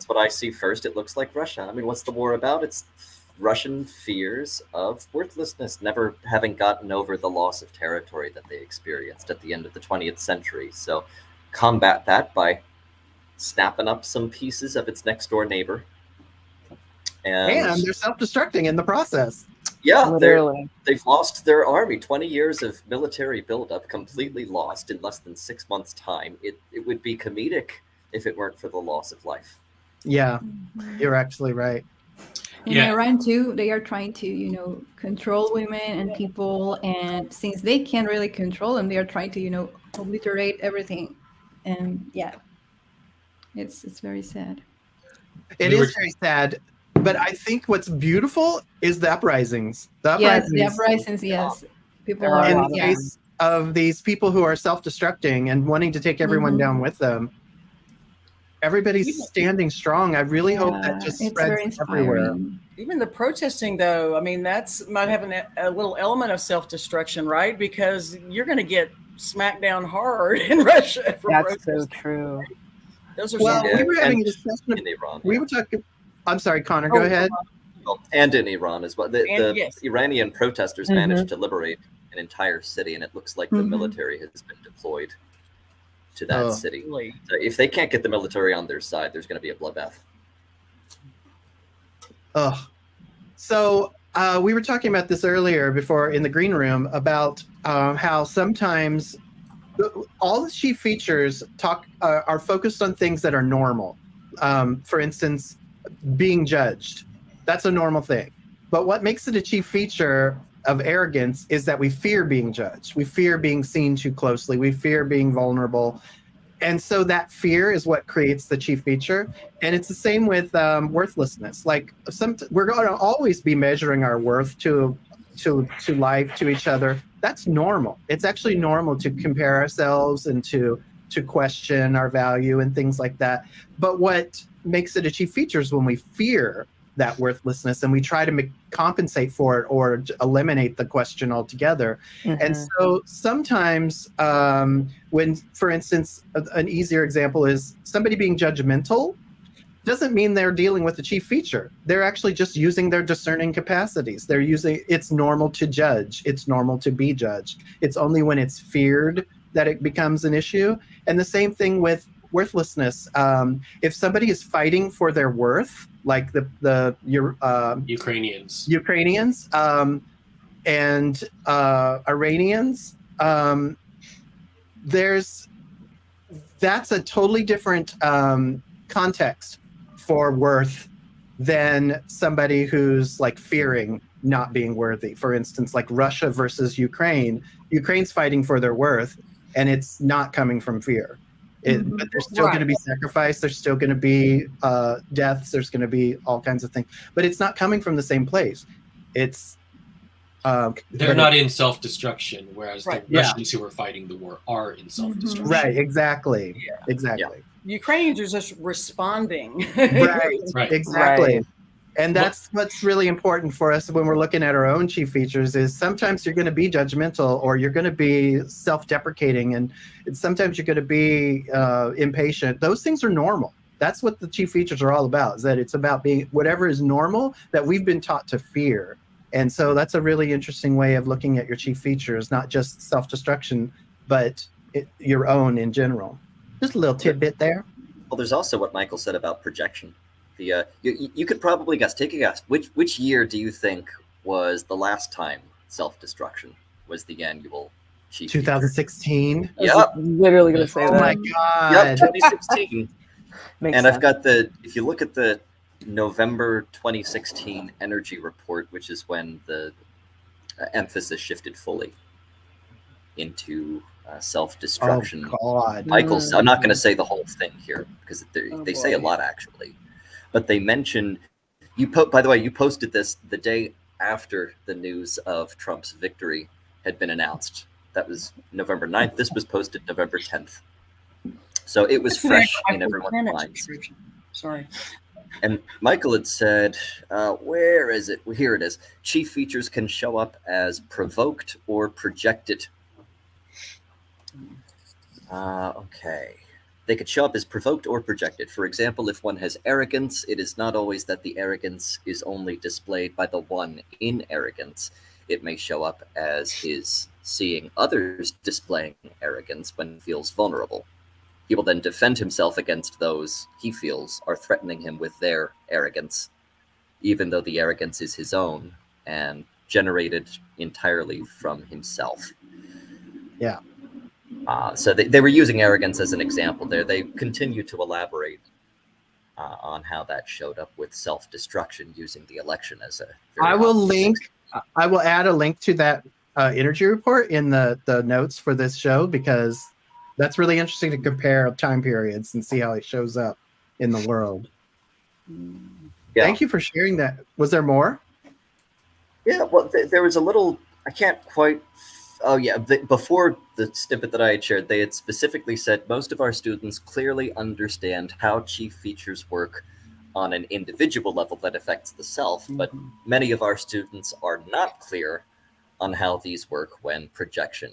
what I see first. It looks like Russia. I mean, what's the war about? It's Russian fears of worthlessness, never having gotten over the loss of territory that they experienced at the end of the 20th century. So combat that by snapping up some pieces of its next door neighbor. And they're self-destructing in the process. Yeah, they've lost their army. 20 years of military buildup, completely lost in less than 6 months' time. It would be comedic if it weren't for the loss of life. Yeah, you're actually right. In Iran too, they are trying to, control women and people, and since they can't really control them, they are trying to, obliterate everything. And yeah, it's very sad. It is very sad, but I think what's beautiful is the uprisings. Yes, the uprisings. Yes, people are in the face of these people who are self-destructing and wanting to take everyone down with them. Everybody's standing strong. I really hope that just spreads everywhere. Even the protesting, though, I mean, that's might have a little element of self-destruction, right? Because you're going to get smacked down hard in Russia. That's so true. Those are we were having a discussion in Iran. We were talking. I'm sorry, Connor. Go ahead. Well, and in Iran as well. The Iranian protesters managed to liberate an entire city, and it looks like the military has been deployed to that city. Really? So if they can't get the military on their side, there's going to be a bloodbath. So we were talking about this earlier before in the green room about how sometimes all the chief features are focused on things that are normal. For instance, being judged. That's a normal thing. But what makes it a chief feature of arrogance is that we fear being judged. We fear being seen too closely. We fear being vulnerable. And so that fear is what creates the chief feature. And it's the same with worthlessness. Like we're going to always be measuring our worth to life, to each other. That's normal. It's actually normal to compare ourselves and to question our value and things like that. But what makes it a chief feature is when we fear that worthlessness and we try to compensate for it or eliminate the question altogether. And so sometimes when, for instance, an easier example is somebody being judgmental doesn't mean they're dealing with the chief feature. They're actually just using their discerning capacities. It's normal to judge. It's normal to be judged. It's only when it's feared that it becomes an issue. And the same thing with worthlessness. If somebody is fighting for their worth, like the Ukrainians and Iranians, that's a totally different context for worth than somebody who's like fearing not being worthy. For instance, like Russia versus Ukraine. Ukraine's fighting for their worth, and it's not coming from fear. But there's still going to be sacrifice. There's still going to be deaths. There's going to be all kinds of things. But it's not coming from the same place. It's they're not in self-destruction, whereas the Russians who are fighting the war are in self-destruction. Right. Exactly. Yeah. Exactly. Yeah. Ukrainians are just responding. Right. Exactly. Right. And that's what's really important for us when we're looking at our own chief features is sometimes you're going to be judgmental or you're going to be self-deprecating and sometimes you're going to be impatient. Those things are normal. That's what the chief features are all about, is that it's about being whatever is normal that we've been taught to fear. And so that's a really interesting way of looking at your chief features, not just self-destruction, but your own in general. Just a little tidbit there. Well, there's also what Michael said about projection. You could probably guess. Take a guess. Which year do you think was the last time self-destruction was the annual chief 2016. Yep. I was literally going to say that. Oh my God. Yep, 2016. Makes and sense. I've got if you look at the November 2016 energy report, which is when the emphasis shifted fully into self-destruction. Oh God. Michael's. I'm not going to say the whole thing here because they say a lot actually. But they mentioned by the way, you posted this the day after the news of Trump's victory had been announced. That was November 9th. This was posted November 10th. So it was fresh in everyone's minds. Sorry. And Michael had said, where is it? Well, here it is. Chief features can show up as provoked or projected. Okay. They could show up as provoked or projected. For example, if one has arrogance, it is not always that the arrogance is only displayed by the one in arrogance. It may show up as his seeing others displaying arrogance when he feels vulnerable. He will then defend himself against those he feels are threatening him with their arrogance, even though the arrogance is his own and generated entirely from himself. Yeah. So they were using arrogance as an example there. They continue to elaborate on how that showed up with self-destruction using the election as a I will add a link to that energy report in the notes for this show, because that's really interesting to compare time periods and see how it shows up in the world. Yeah. Thank you for sharing that. Was there more? Yeah, well, there was a little, I can't quite, oh yeah, before the snippet that I had shared, they had specifically said most of our students clearly understand how chief features work on an individual level that affects the self, but many of our students are not clear on how these work when projection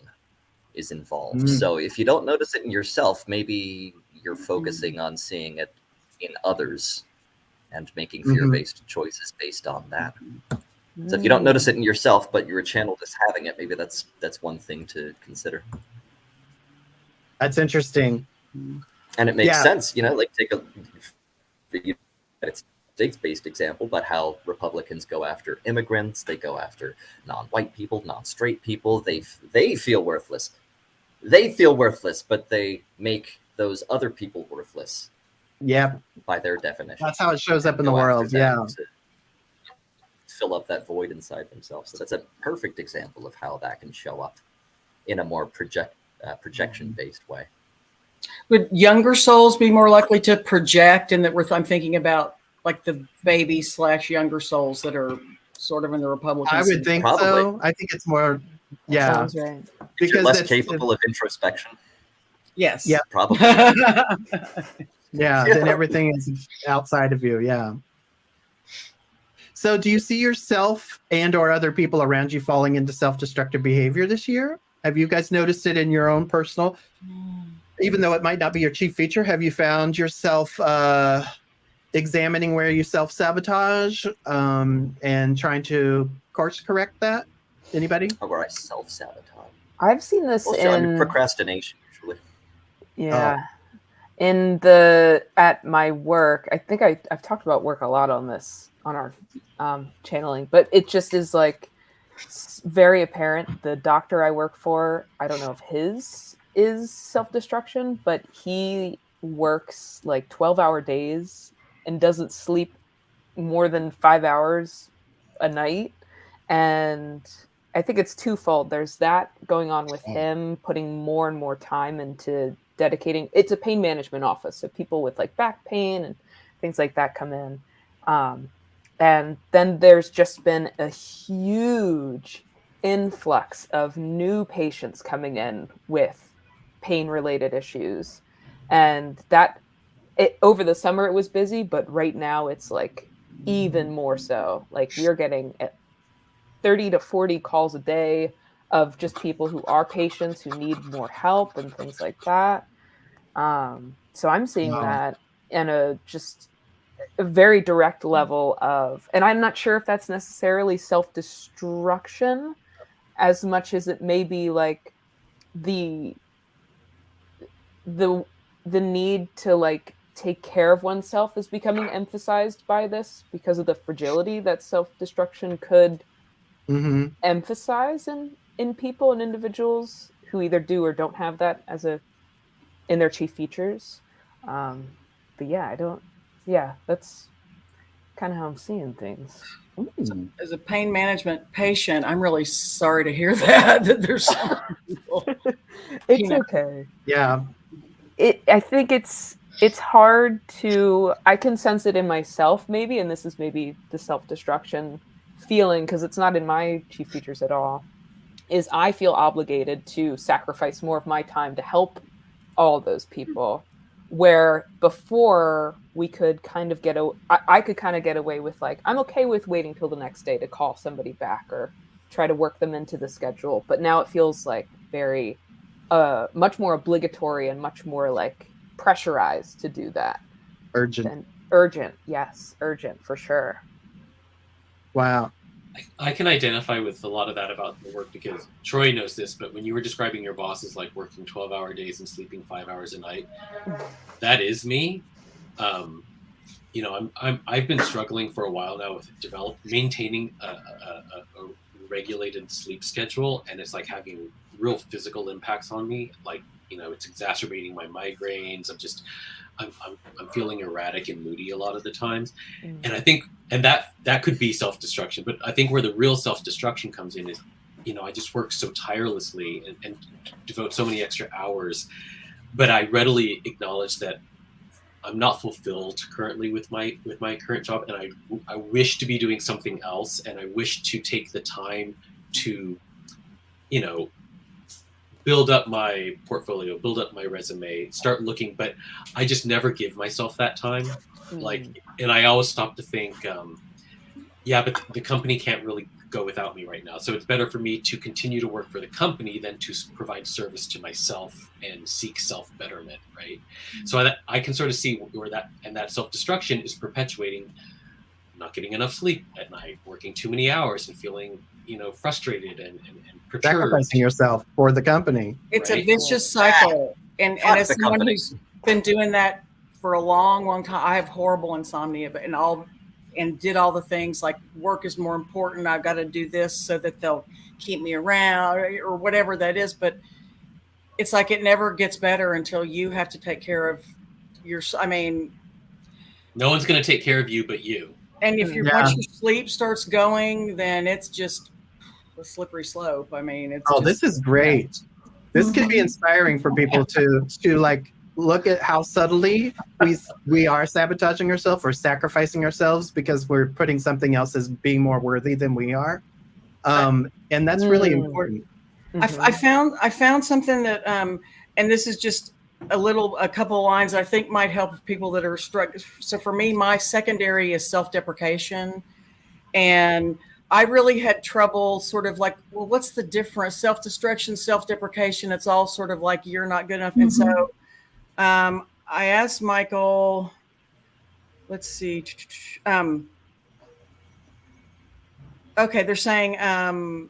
is involved. So if you don't notice it in yourself, maybe you're focusing on seeing it in others and making fear-based choices based on that. So if you don't notice it in yourself, but your channel is having it, maybe that's one thing to consider. That's interesting. And it makes sense, you know, like take the United States-based example, but how Republicans go after immigrants, they go after non-white people, non-straight people. They feel worthless. They feel worthless, but they make those other people worthless. Yeah. By their definition. That's how it shows up in the world. Yeah. Fill up that void inside themselves. So that's a perfect example of how that can show up in a more projection-based way. Would younger souls be more likely to project? And I'm thinking about like the baby/younger souls that are sort of in the Republican. I would think so. I think it's more, yeah. Sounds right. Because less capable of introspection. Yes. Yeah. Probably. Yeah. Then everything is outside of you. Yeah. So do you see yourself and or other people around you falling into self-destructive behavior this year? Have you guys noticed it in your own personal, even though it might not be your chief feature, have you found yourself examining where you self-sabotage and trying to course correct that? Anybody? Or where I self-sabotage. I've seen this in procrastination usually. Yeah. In at my work, I think I've talked about work a lot on this, on our channeling, but it just is like very apparent. The doctor I work for, I don't know if his is self-destruction, but he works like 12-hour days and doesn't sleep more than 5 hours a night. And I think it's twofold. There's that going on with him, putting more and more time into dedicating. It's a pain management office, so people with like back pain and things like that come in. And then there's just been a huge influx of new patients coming in with pain-related issues. And over the summer it was busy, but right now it's like even more so. Like we're getting 30 to 40 calls a day of just people who are patients who need more help and things like that. So I'm seeing that in a very direct level of, and I'm not sure if that's necessarily self-destruction as much as it may be like the need to like take care of oneself is becoming emphasized by this because of the fragility that self-destruction could emphasize in people and individuals who either do or don't have that in their chief features. But yeah, that's kind of how I'm seeing things. So, as a pain management patient, I'm really sorry to hear that there's so many people. It's okay. Yeah. I think it's hard to, I can sense it in myself maybe, and this is maybe the self-destruction feeling because it's not in my chief features at all, is I feel obligated to sacrifice more of my time to help all those people, where before we could kind of I could kind of get away with like, I'm okay with waiting till the next day to call somebody back or try to work them into the schedule. But now it feels like very much more obligatory and much more like pressurized to do that. Urgent. Yes, urgent for sure. Wow. I can identify with a lot of that about the work because Troy knows this, but when you were describing your boss as like working 12-hour days and sleeping 5 hours a night, that is me. You know, I've been struggling for a while now with maintaining a regulated sleep schedule, and it's like having real physical impacts on me. Like, you know, it's exacerbating my migraines. I'm feeling erratic and moody a lot of the times. And I think, and that could be self-destruction, but I think where the real self-destruction comes in is, you know, I just work so tirelessly and devote so many extra hours, but I readily acknowledge that I'm not fulfilled currently with my current job, and I wish to be doing something else, and I wish to take the time to, you know, build up my portfolio, build up my resume, start looking, but I just never give myself that time. Like, and I always stop to think, yeah, but the company can't really go without me right now. So it's better for me to continue to work for the company than to provide service to myself and seek self-betterment, right? So I can sort of see where that self-destruction is perpetuating not getting enough sleep at night, working too many hours and feeling, you know, frustrated and perturbed. Sacrificing yourself for the company. It's right? a vicious cycle. And as someone who's been doing that for a long, long time, I have horrible insomnia, and did all the things like work is more important. I've got to do this so that they'll keep me around or whatever that is. But it's like it never gets better until you have to take care of I mean, no one's going to take care of you but you. And if once your sleep starts going, then it's just a slippery slope. I mean, it's this is great. This could be inspiring for people to like look at how subtly we are sabotaging ourselves or sacrificing ourselves because we're putting something else as being more worthy than we are. And that's really important. I found something that and this is just a couple of lines I think might help people that are struck. So for me, my secondary is self-deprecation. And I really had trouble sort of like, well, what's the difference? Self-destruction, self-deprecation, it's all sort of like you're not good enough. And so I asked Michael, let's see. Okay, they're saying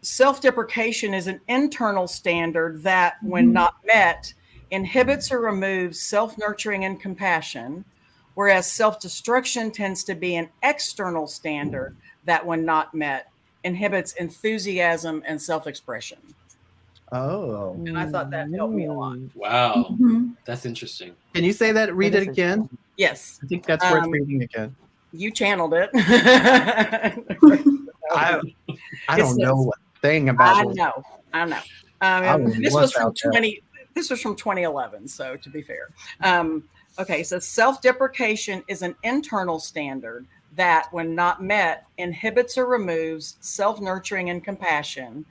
self-deprecation is an internal standard that, when not met, inhibits or removes self-nurturing and compassion, whereas self-destruction tends to be an external standard that, when not met, inhibits enthusiasm and self-expression. Oh. And I thought that helped me a lot. Wow. That's interesting. Can you say that? Read it again? Yes. I think that's worth reading again. You channeled it. I don't know a thing about it. I know. This was from 2011, so to be fair. Okay, so self-deprecation is an internal standard that, when not met, inhibits or removes self-nurturing and compassion,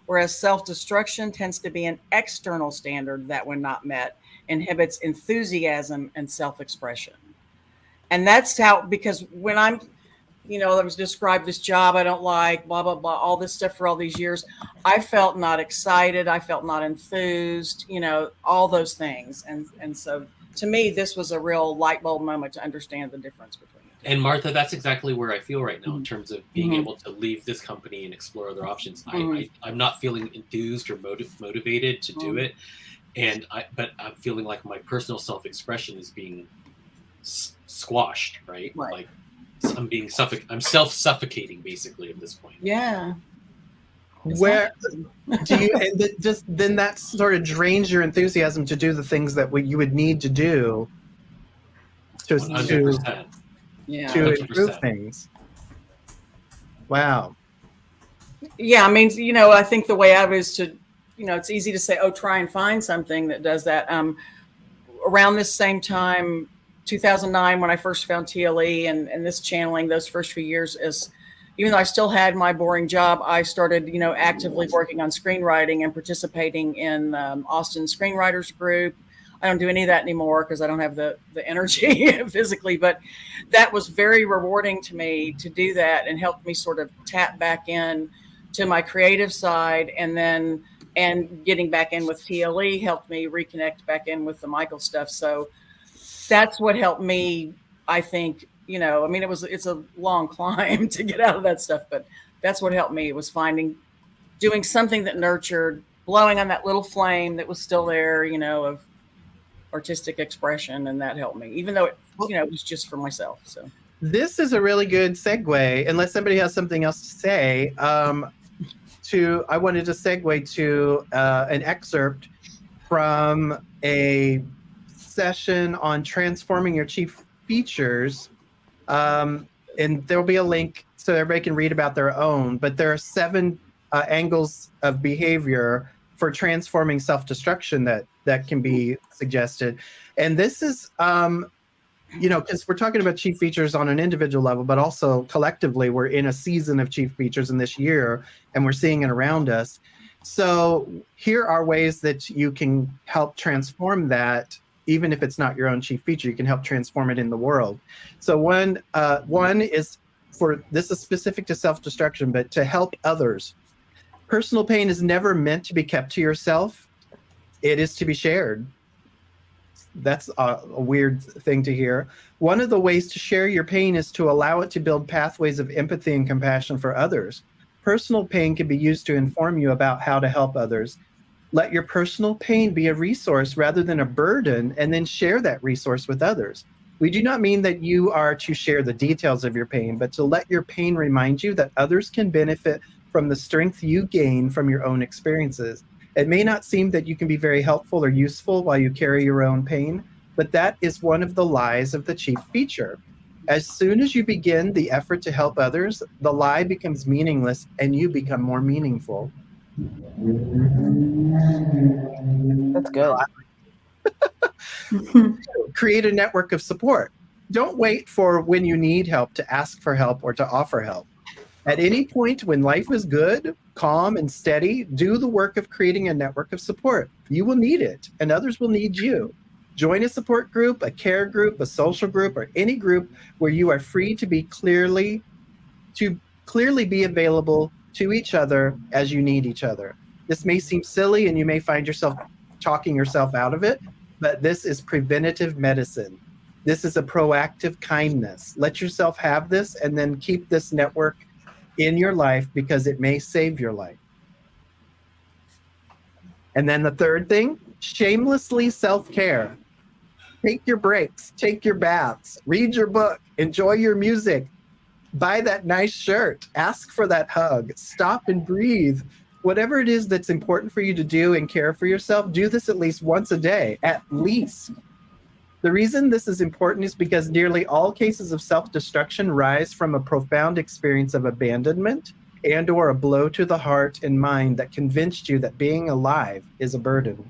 whereas self-destruction tends to be an external standard that, when not met, inhibits enthusiasm and self-expression. And that's how, because when I was described this job I don't like, blah, blah, blah, all this stuff for all these years, I felt not excited. I felt not enthused, all those things. And so to me, this was a real light bulb moment to understand the difference between it. And Martha, that's exactly where I feel right now in terms of being able to leave this company and explore other options. I'm not feeling enthused or motivated to do it. But I'm feeling like my personal self-expression is being squashed, right? Like I'm self-suffocating basically at this point. Yeah. Where do you, and then that sort of drains your enthusiasm to do the things that you would need to do to 100%. To improve things. Wow. Yeah, I mean, I think the way out is to, it's easy to say, try and find something that does that. Around this same time, 2009, when I first found TLE and this channeling, those first few years, even though I still had my boring job, I started, actively working on screenwriting and participating in Austin Screenwriters Group. I don't do any of that anymore because I don't have the energy physically, but that was very rewarding to me to do that and helped me sort of tap back in to my creative side and and getting back in with TLE helped me reconnect back in with the Michael stuff. So that's what helped me, I think, you know, I mean, it's a long climb to get out of that stuff, but that's what helped me. It was doing something that nurtured, blowing on that little flame that was still there, you know, of artistic expression. And that helped me, even though it, you know, it was just for myself. So this is a really good segue, unless somebody has something else to say. I wanted to segue to an excerpt from a session on transforming your chief features. And there'll be a link so everybody can read about their own, but there are 7 angles of behavior for transforming self-destruction that can be suggested. And this is, you know, because we're talking about chief features on an individual level, but also collectively, we're in a season of chief features in this year, and we're seeing it around us. So here are ways that you can help transform that. Even if it's not your own chief feature, you can help transform it in the world. So one is this is specific to self-destruction, but to help others. Personal pain is never meant to be kept to yourself. It is to be shared. That's a weird thing to hear. One of the ways to share your pain is to allow it to build pathways of empathy and compassion for others. Personal pain can be used to inform you about how to help others. Let your personal pain be a resource rather than a burden, and then share that resource with others. We do not mean that you are to share the details of your pain, but to let your pain remind you that others can benefit from the strength you gain from your own experiences. It may not seem that you can be very helpful or useful while you carry your own pain, but that is one of the lies of the chief feature. As soon as you begin the effort to help others, the lie becomes meaningless and you become more meaningful. That's good. Create a network of support. Don't wait for when you need help to ask for help or to offer help. At any point when life is good, calm, and steady, do the work of creating a network of support. You will need it, and others will need you. Join a support group, a care group, a social group, or any group where you are free to clearly be available to each other as you need each other. This may seem silly, and you may find yourself talking yourself out of it, but this is preventative medicine. This is a proactive kindness. Let yourself have this, and then keep this network in your life because it may save your life. And then the third thing, shamelessly self-care. Take your breaks, take your baths, read your book, enjoy your music, buy that nice shirt, ask for that hug, stop and breathe. Whatever it is that's important for you to do and care for yourself, do this at least once a day, at least. The reason this is important is because nearly all cases of self-destruction rise from a profound experience of abandonment and/or a blow to the heart and mind that convinced you that being alive is a burden.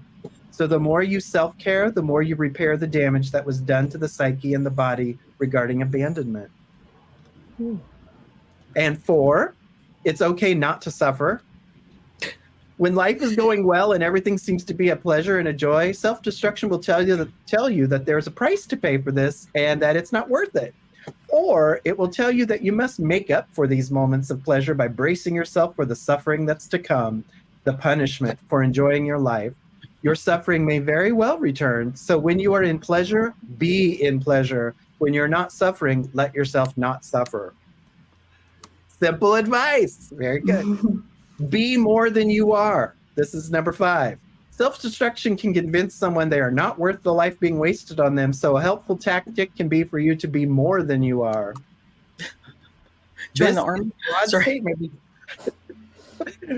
So the more you self-care, the more you repair the damage that was done to the psyche and the body regarding abandonment. And 4, it's okay not to suffer. When life is going well and everything seems to be a pleasure and a joy, self-destruction will tell you that there's a price to pay for this and that it's not worth it. Or it will tell you that you must make up for these moments of pleasure by bracing yourself for the suffering that's to come, the punishment for enjoying your life. Your suffering may very well return. So when you are in pleasure, be in pleasure. When you're not suffering, let yourself not suffer. Simple advice. Very good. Be more than you are. This is number 5. Self-destruction can convince someone they are not worth the life being wasted on them, so a helpful tactic can be for you to be more than you are. Join the army.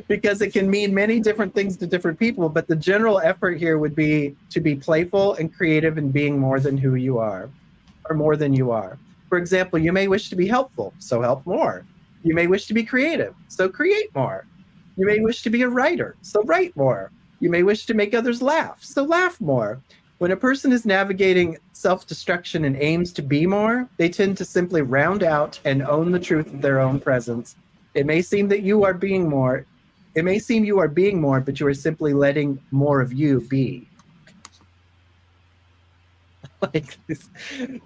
Because it can mean many different things to different people, but the general effort here would be to be playful and creative in being more than who you are, or more than you are. For example, you may wish to be helpful, so help more. You may wish to be creative, so create more. You may wish to be a writer, so write more. You may wish to make others laugh, so laugh more. When a person is navigating self-destruction and aims to be more, they tend to simply round out and own the truth of their own presence. It may seem that you are being more. It may seem you are being more, but you are simply letting more of you be. Like this.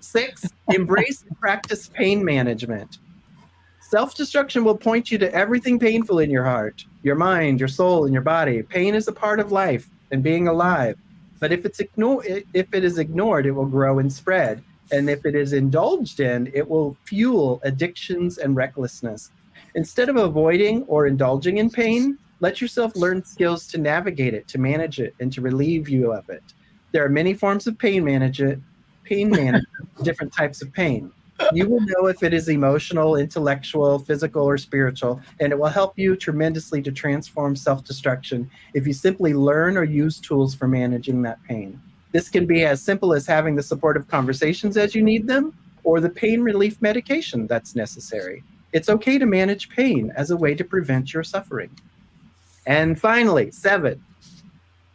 6, embrace and practice pain management. Self-destruction will point you to everything painful in your heart, your mind, your soul, and your body. Pain is a part of life and being alive. But if it is ignored, it will grow and spread. And if it is indulged in, it will fuel addictions and recklessness. Instead of avoiding or indulging in pain, let yourself learn skills to navigate it, to manage it, and to relieve you of it. There are many forms of pain management, different types of pain. You will know if it is emotional, intellectual, physical, or spiritual, and it will help you tremendously to transform self-destruction if you simply learn or use tools for managing that pain. This can be as simple as having the supportive conversations as you need them, or the pain relief medication that's necessary. It's okay to manage pain as a way to prevent your suffering. And finally, 7,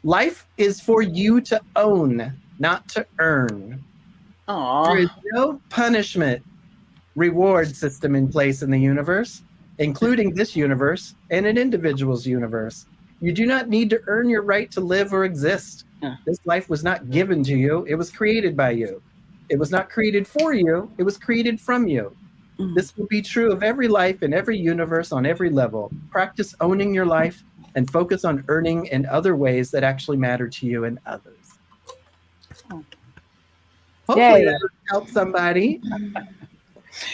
life is for you to own, not to earn. There is no punishment reward system in place in the universe, including this universe and an individual's universe. You do not need to earn your right to live or exist. This life was not given to you. It was created by you. It was not created for you. It was created from you. This will be true of every life in every universe on every level. Practice owning your life and focus on earning in other ways that actually matter to you and others. Hopefully that helped somebody.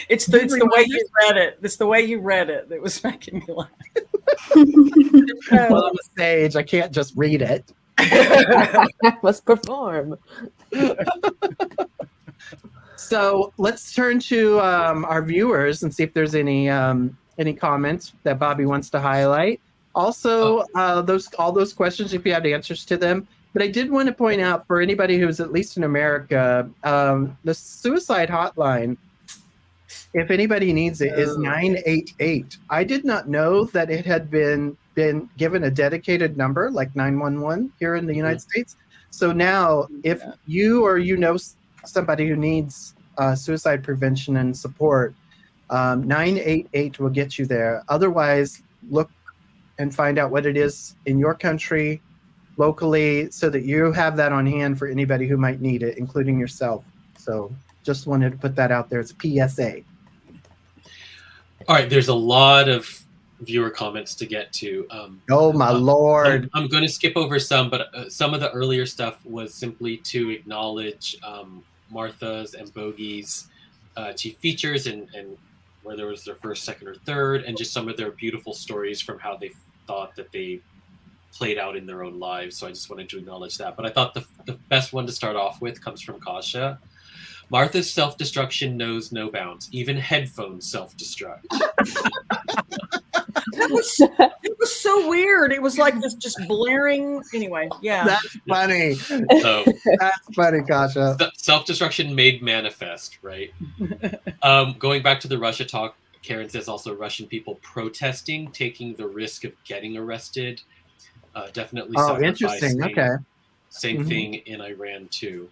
It's the way you read it. It's the way you read it that was making me laugh. Well, I'm a sage. I can't just read it. Let's perform. So let's turn to our viewers and see if there's any comments that Bobby wants to highlight. Also, all those questions, if you have answers to them. But I did want to point out for anybody who's at least in America, the suicide hotline, if anybody needs it, is 988. I did not know that it had been given a dedicated number like 911 here in the United States. So now, if you or you know somebody who needs suicide prevention and support, 988 will get you there. Otherwise, look and find out what it is in your country, locally, so that you have that on hand for anybody who might need it, including yourself. So just wanted to put that out there. It's a PSA. All right, there's a lot of viewer comments to get to. Oh my Lord. I'm going to skip over some, but some of the earlier stuff was simply to acknowledge Martha's and Bogey's chief features and whether it was their first, second, or third, and just some of their beautiful stories from how they thought that they played out in their own lives. So I just wanted to acknowledge that. But I thought the best one to start off with comes from Kasha. Martha's self-destruction knows no bounds. Even headphones self-destruct. It was so weird. It was like this just blaring. Anyway, yeah. That's funny. So, that's funny, Kasha. Self-destruction made manifest, right? Going back to the Russia talk, Karen says also Russian people protesting, taking the risk of getting arrested. Definitely interesting. Okay. Same thing in Iran too.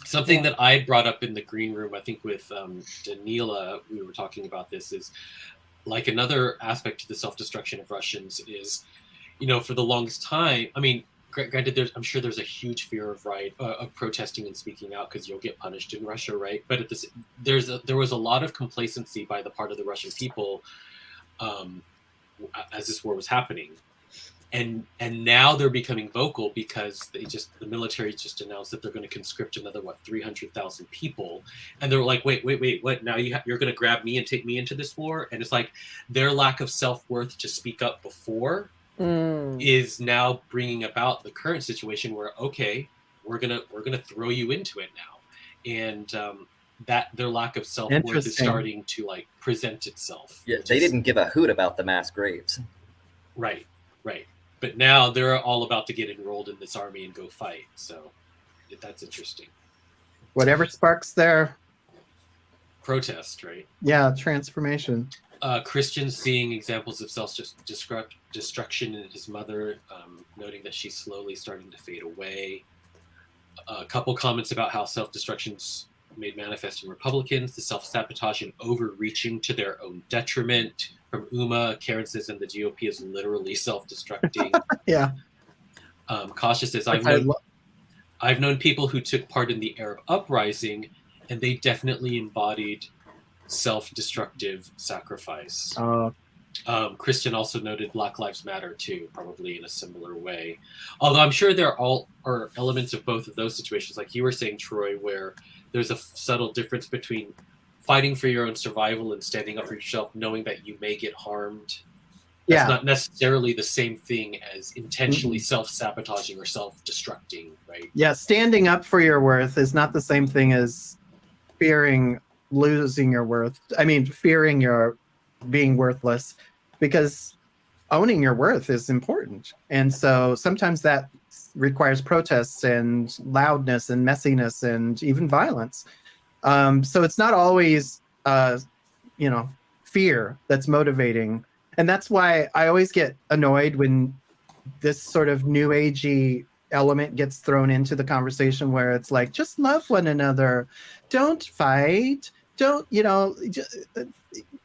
Something that I brought up in the green room, I think with Danila, we were talking about this, is like another aspect to the self-destruction of Russians is, for the longest time, I mean, granted, I'm sure there's a huge fear of protesting and speaking out because you'll get punished in Russia, right? But there was a lot of complacency by the part of the Russian people as this war was happening. And now they're becoming vocal because the military just announced that they're going to conscript another 300,000 people, and they're like, wait, what? Now you're going to grab me and take me into this war? And it's like their lack of self-worth to speak up before is now bringing about the current situation where we're gonna throw you into it now, and that their lack of self-worth is starting to present itself. Yeah, they didn't give a hoot about the mass graves. Right. But now they're all about to get enrolled in this army and go fight. So that's interesting. Whatever sparks their protest, right? Yeah, transformation. Christian seeing examples of self-destruction in his mother, noting that she's slowly starting to fade away. A couple comments about how self-destruction's made manifest in Republicans, the self-sabotage and overreaching to their own detriment. From Uma, Karen says, and the GOP is literally self-destructing. Yeah. Kasha says, I've known people who took part in the Arab uprising, and they definitely embodied self-destructive sacrifice. Kristen also noted Black Lives Matter too, probably in a similar way. Although I'm sure there are elements of both of those situations, like you were saying, Troy, where there's a subtle difference between fighting for your own survival and standing up for yourself, knowing that you may get harmed. That's not necessarily the same thing as intentionally self-sabotaging or self-destructing, right? Yeah, standing up for your worth is not the same thing as fearing losing your worth. I mean, fearing your being worthless, because owning your worth is important. And so sometimes that requires protests and loudness and messiness and even violence. So it's not always, fear that's motivating. And that's why I always get annoyed when this sort of new agey element gets thrown into the conversation, where it's like, just love one another, don't fight, don't,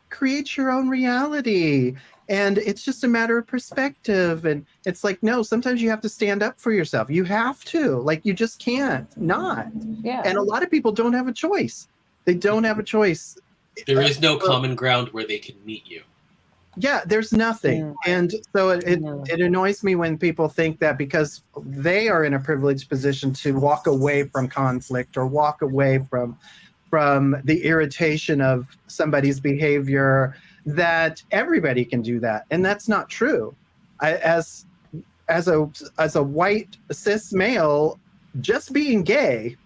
create your own reality, and it's just a matter of perspective. And it's like, no, sometimes you have to stand up for yourself. You have to, like, you just can't not. And a lot of people don't have a choice. They don't have a choice. There is no common ground where they can meet you. Yeah, there's nothing. And so it annoys me when people think that because they are in a privileged position to walk away from conflict or walk away from the irritation of somebody's behavior, that everybody can do that. And that's not true. As a white cis male, just being gay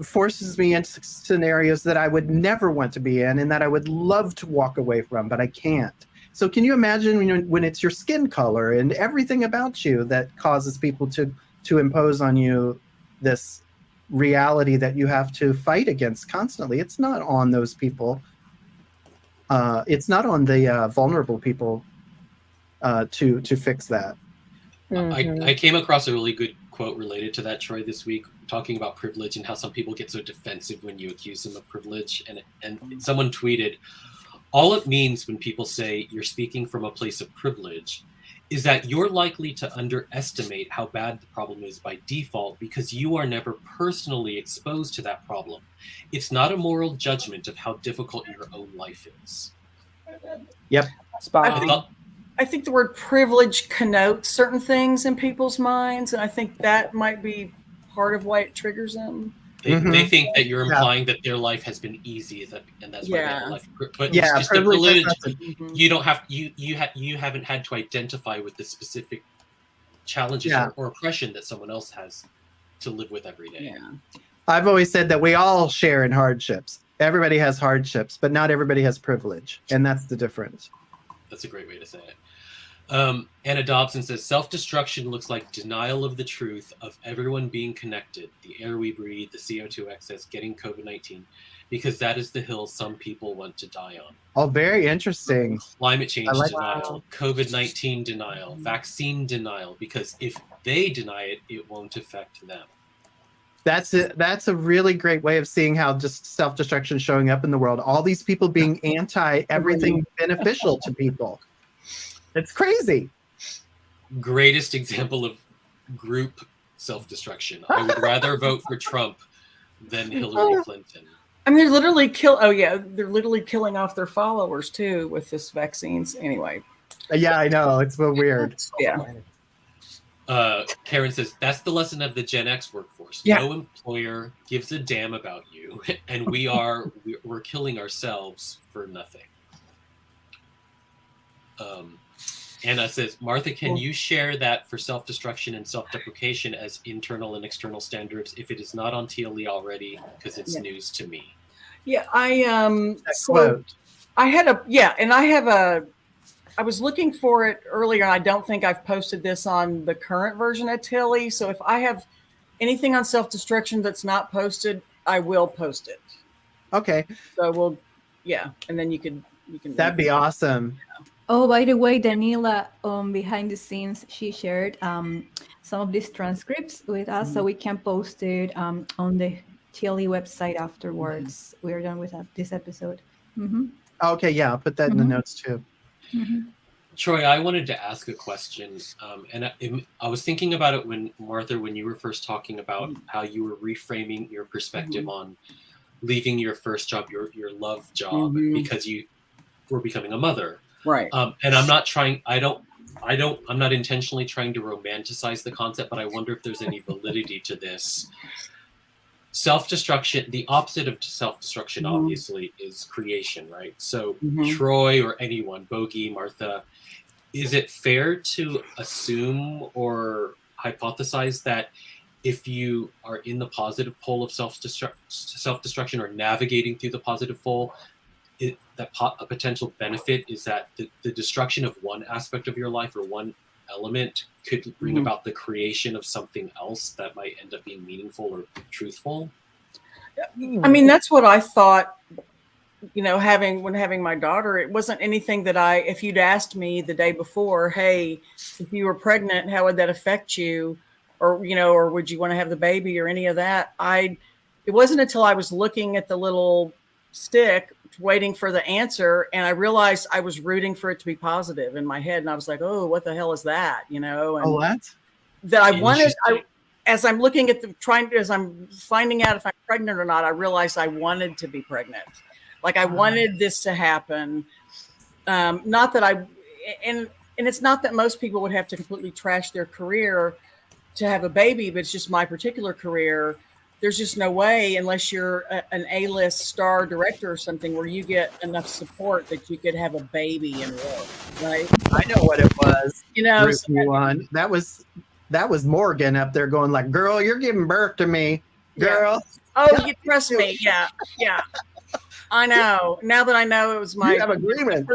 forces me into scenarios that I would never want to be in and that I would love to walk away from, but I can't. So can you imagine when it's your skin color and everything about you that causes people to impose on you this reality that you have to fight against constantly? It's not on those people. It's not on the vulnerable people to fix that. I came across a really good quote related to that, Troy, this week, talking about privilege and how some people get so defensive when you accuse them of privilege. And someone tweeted, all it means when people say you're speaking from a place of privilege is that you're likely to underestimate how bad the problem is by default because you are never personally exposed to that problem. It's not a moral judgment of how difficult your own life is. Yep. I think the word privilege connotes certain things in people's minds, and I think that might be part of why it triggers them. They think that you're implying that their life has been easy, and that's why they have a life. But it's just a privilege. You don't have you haven't had to identify with the specific challenges or oppression that someone else has to live with every day. Yeah. I've always said that we all share in hardships. Everybody has hardships, but not everybody has privilege, and that's the difference. That's a great way to say it. Anna Dobson says, self-destruction looks like denial of the truth of everyone being connected, the air we breathe, the CO2 excess, getting COVID-19, because that is the hill some people want to die on. Oh, very interesting. Climate change denial, COVID-19 denial, vaccine denial, because if they deny it, it won't affect them. That's a really great way of seeing how just self-destruction is showing up in the world. All these people being anti everything beneficial to people. It's crazy. Greatest example of group self-destruction. I would rather vote for Trump than Hillary Clinton. I mean, they're literally killing off their followers too with this vaccines. Anyway. Yeah, I know. It's so weird. Yeah. Karen says, that's the lesson of the Gen X workforce. Yeah. No employer gives a damn about you, and we're killing ourselves for nothing. Anna says, Martha, can you share that for self-destruction and self-deprecation as internal and external standards if it is not on TLE already, because it's news to me? Yeah, I was looking for it earlier. I don't think I've posted this on the current version of TLE. So if I have anything on self-destruction that's not posted, I will post it. Okay. So and then you can. That'd be awesome. Oh, by the way, Daniela, behind the scenes, she shared some of these transcripts with us, so we can post it on the TLE website afterwards. We're done with this episode. Okay, yeah, I'll put that in the notes too. Troy, I wanted to ask a question, and I was thinking about it when you were first talking about how you were reframing your perspective on leaving your first job, your love job, because you were becoming a mother. Right. And I'm not trying. I'm not intentionally trying to romanticize the concept, but I wonder if there's any validity to this. Self-destruction, the opposite of self-destruction, obviously, is creation, right? So Troy or anyone, Bogey, Martha, is it fair to assume or hypothesize that if you are in the positive pole of self-destruction or navigating through the positive pole, a potential benefit is that the destruction of one aspect of your life or one element could bring about the creation of something else that might end up being meaningful or truthful? I mean, that's what I thought, you know, when having my daughter. It wasn't anything that if you'd asked me the day before, hey, if you were pregnant, how would that affect you? Or, you know, or would you want to have the baby or any of that? It wasn't until I was looking at the little stick waiting for the answer, and I realized I was rooting for it to be positive in my head, and I was like, oh, what the hell is that, you know? And what? That I wanted, as I'm looking at as I'm finding out if I'm pregnant or not, I realized I wanted to be pregnant. Like I wanted this to happen. Not that and it's not that most people would have to completely trash their career to have a baby, but it's just my particular career. There's just no way, unless you're an A-list star director or something, where you get enough support that you could have a baby and work, right? I know what it was. You know, that was Morgan up there going like, "Girl, you're giving birth to me, girl." Yeah. Oh, you trust me? Yeah. I know. Now that I know it was my agreement.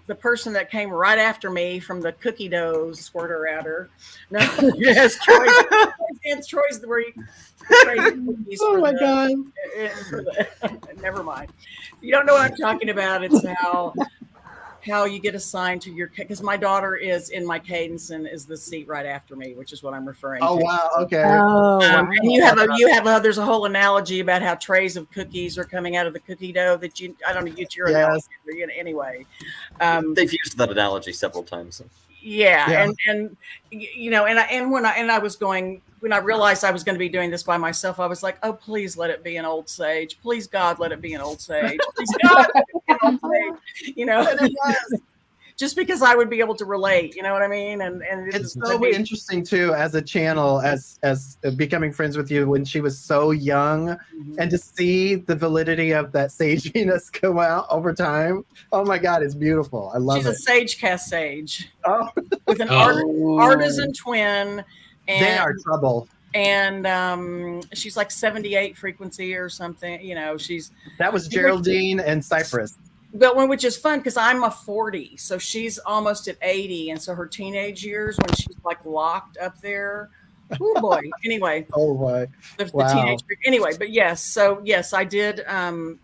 The person that came right after me from the cookie dough squirter at her. No, yes, Troy's where you. Oh my God! Never mind. You don't know what I'm talking about. It's how you get assigned to your, because my daughter is in my cadence and is the seat right after me, which is what I'm referring to. Oh wow! Okay. And there's a whole analogy about how trays of cookies are coming out of the cookie dough that I don't know, get your analogy anyway. They've used that analogy several times. Yeah. And you know, when I realized I was going to be doing this by myself, I was like, oh, please let it be an old sage. Please, God, let it be an old sage. Please, God, let it be an old sage. You know, just because I would be able to relate, you know what I mean? And it's so interesting too, as a channel, as becoming friends with you when she was so young, and to see the validity of that saginess come out over time. Oh my God, it's beautiful. I love it. She's a sage cast sage. Oh. With an artisan twin. And, they are trouble. And she's like 78 frequency or something. You know, that was Geraldine and Cypress. But which is fun because I'm a 40, so she's almost at 80, and so her teenage years when she's like locked up there. Oh boy. Anyway. Oh boy. The teenage. Anyway, but yes. So yes, I did.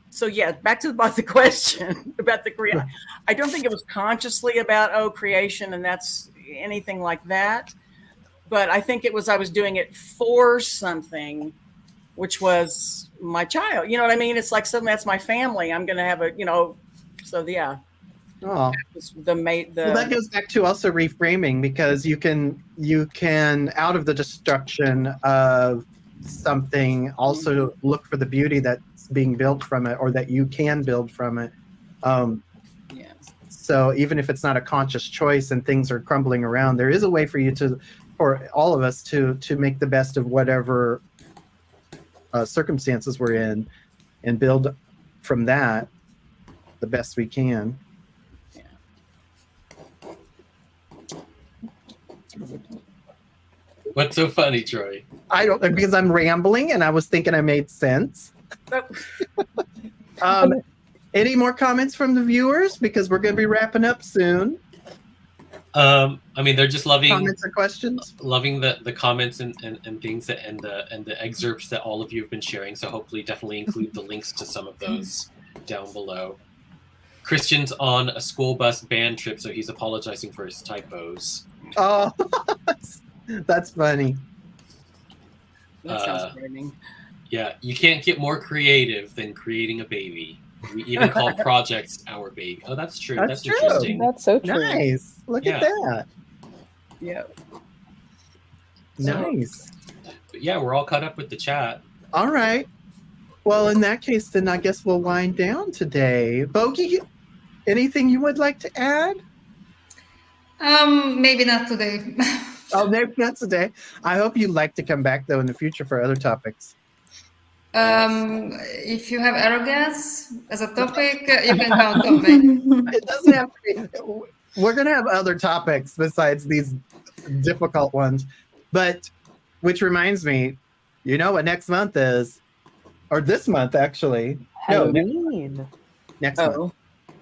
So yeah, back to the question about the creation. I don't think it was consciously about creation and that's anything like that. But I think it was, I was doing it for something, which was my child. You know what I mean? It's like something that's my family. I'm going to have so yeah. Oh, well, that goes back to also reframing, because you can out of the destruction of something also look for the beauty that's being built from it, or that you can build from it. So even if it's not a conscious choice and things are crumbling around, there is a way for all of us to make the best of whatever circumstances we're in, and build from that the best we can. What's so funny, Troy? I don't know, because I'm rambling and I was thinking I made sense. Any more comments from the viewers? Because we're going to be wrapping up soon. I mean, they're just loving comments or questions. Loving the comments and things and the excerpts that all of you have been sharing. So hopefully, definitely include the links to some of those down below. Christian's on a school bus band trip, so he's apologizing for his typos. Oh, that's funny. That sounds frightening. Yeah, you can't get more creative than creating a baby. We even call projects our baby. Oh, that's true. That's true. Interesting. That's so true. Nice. Look at that. Yeah. Nice. But yeah, we're all caught up with the chat. All right. Well, in that case, then I guess we'll wind down today. Bogey, anything you would like to add? Maybe not today. Oh, maybe not today. I hope you'd like to come back, though, in the future for other topics. If you have arrogance as a topic, you can count on me. It doesn't have to be. We're going to have other topics besides these difficult ones. But, which reminds me, you know what next month is? Or this month, actually. Halloween. Next month.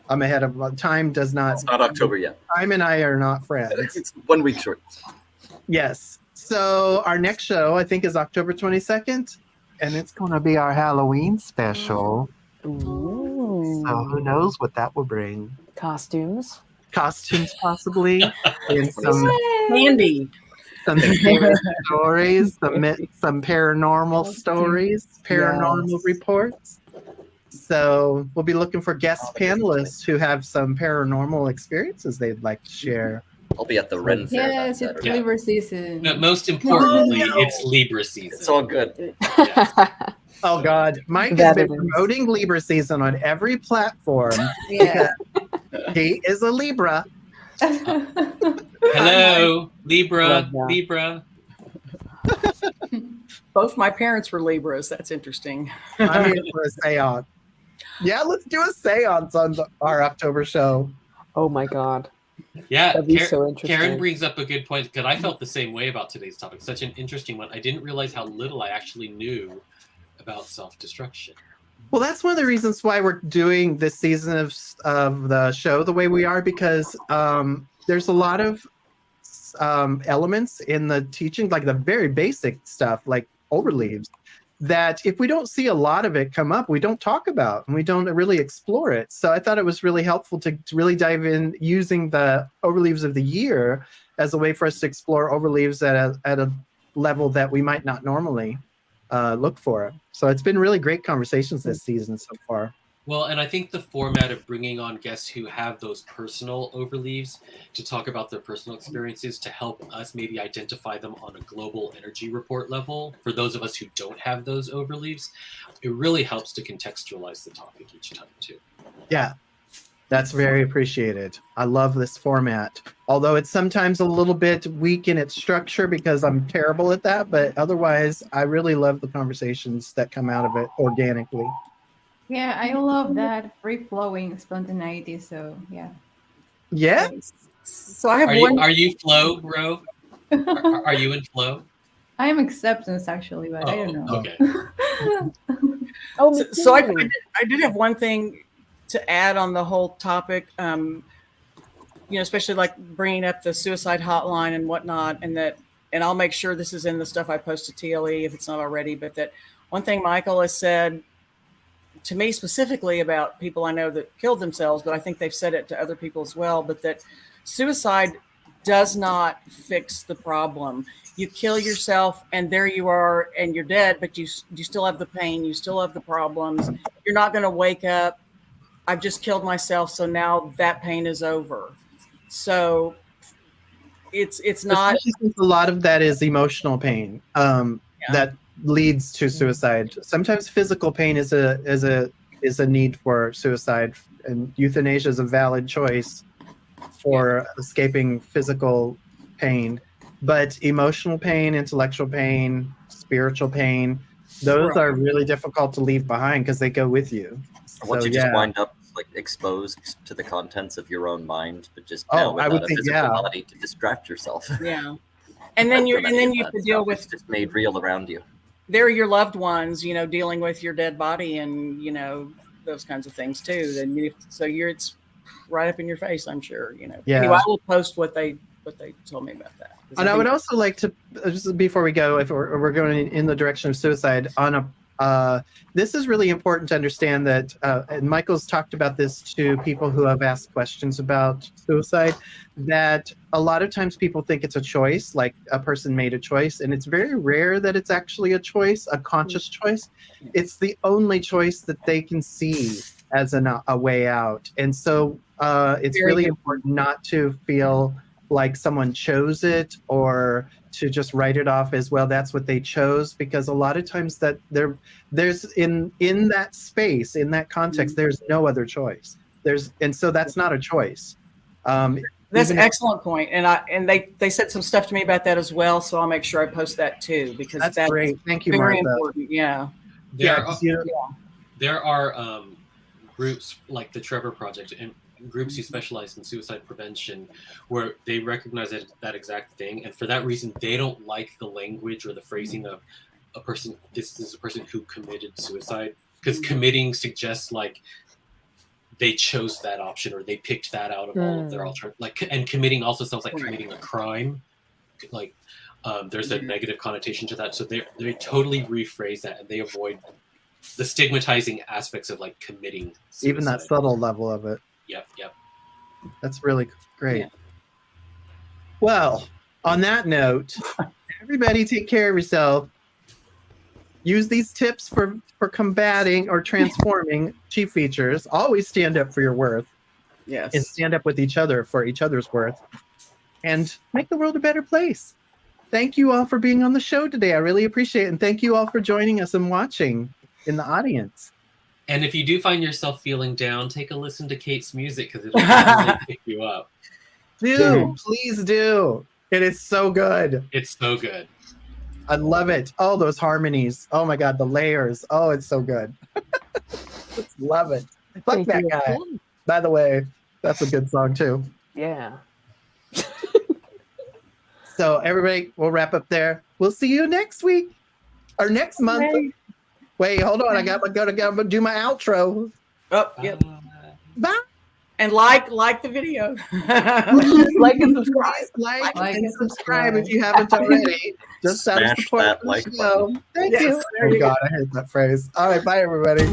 I'm ahead of time. Does not. It's not October yet. Time and I are not friends. It's 1 week short. Yes. So our next show, I think, is October 22nd. And it's going to be our Halloween special. Ooh. So who knows what that will bring? Costumes, possibly, and some Candy. some scary stories, some paranormal stories, paranormal reports. So we'll be looking for guest panelists who have some paranormal experiences they'd like to share. I'll be at the Ren Fair. Yes, it's Libra season. But most importantly, it's Libra season. It's all good. Yes. Oh God, Mike has been promoting Libra season on every platform. Yeah. He is a Libra. Hello, Libra. Libra. Both my parents were Libras. That's interesting. I'm here for a seance. Yeah, let's do a seance on our October show. Oh my God. Yeah, That'd be so interesting. Karen brings up a good point because I felt the same way about today's topic. Such an interesting one. I didn't realize how little I actually knew about self-destruction. Well, that's one of the reasons why we're doing this season of the show the way we are, because there's a lot of elements in the teaching, like the very basic stuff, like Overleaves, that if we don't see a lot of it come up, we don't talk about and we don't really explore it. So I thought it was really helpful to really dive in using the Overleaves of the year as a way for us to explore Overleaves at a level that we might not normally look for. So it's been really great conversations this season so far. Well, and I think the format of bringing on guests who have those personal overleaves to talk about their personal experiences to help us maybe identify them on a global energy report level, for those of us who don't have those overleaves, it really helps to contextualize the topic each time too. Yeah, that's very appreciated. I love this format, although it's sometimes a little bit weak in its structure because I'm terrible at that, but otherwise I really love the conversations that come out of it organically. Yeah, I love that free-flowing spontaneity. So yeah. Yeah. So I have one. Are you flow, Ro? Are you in flow? I am acceptance actually, but I don't know. Okay. So I did have one thing to add on the whole topic. Especially like bringing up the suicide hotline and whatnot, and I'll make sure this is in the stuff I post to TLE if it's not already. But that one thing Michael has said to me specifically about people I know that killed themselves, but I think they've said it to other people as well, but that suicide does not fix the problem. You kill yourself and there you are and you're dead, but you still have the pain, you still have the problems. You're not going to wake up, I've just killed myself, so now that pain is over. So it's not. A lot of that is emotional pain that leads to suicide. Sometimes physical pain is a need for suicide, and euthanasia is a valid choice for escaping physical pain. But emotional pain, intellectual pain, spiritual pain, those are really difficult to leave behind because they go with you. Once you just wind up like exposed to the contents of your own mind, but just now without a physical body to distract yourself. Yeah. And then you have to deal with just made real around you. They're your loved ones, dealing with your dead body and, those kinds of things too. Then it's right up in your face, I'm sure, Yeah. Anyway, I will post what they told me about that. And I would also like to, just before we go, if we're going in the direction of suicide, this is really important to understand that, and Michael's talked about this to people who have asked questions about suicide, that a lot of times people think it's a choice, like a person made a choice, and it's very rare that it's actually a choice, a conscious choice. It's the only choice that they can see as a way out. And so it's really important not to feel like someone chose it or to just write it off as, well, that's what they chose, because a lot of times that there's in that space, in that context, there's no other choice. And so that's not a choice. That's an excellent point. And they said some stuff to me about that as well, so I'll make sure I post that too, because that's great. Thank you, very Martha. important. Yeah. There are groups like the Trevor Project and groups who specialize in suicide prevention where they recognize that exact thing, and for that reason they don't like the language or the phrasing of a person, this is a person who committed suicide, because committing suggests like they chose that option or they picked that out of all of their alternatives. Like, and committing also sounds like committing a crime. Like there's a negative connotation to that, so they totally rephrase that and they avoid the stigmatizing aspects of like committing suicide. Even that subtle level of it. Yep. That's really great. Yeah. Well, on that note, everybody take care of yourself. Use these tips for combating or transforming chief features. Always stand up for your worth. Yes. And stand up with each other for each other's worth. And make the world a better place. Thank you all for being on the show today. I really appreciate it. And thank you all for joining us and watching in the audience. And if you do find yourself feeling down, take a listen to Kate's music, because it'll really pick you up. Please do. It is so good. It's so good. I love it. Oh, those harmonies. Oh my God, the layers. Oh, it's so good. Love it. Fuck that guy. By the way, that's a good song too. Yeah. So everybody, we'll wrap up there. We'll see you next week or next month. Hey. Wait, hold on. I gotta do my outro. Oh, yep. Bye. And like the video. Like and subscribe. Like and subscribe if you haven't already. Just smash that like button. Thank you. Oh God, I hate that phrase. All right, bye everybody.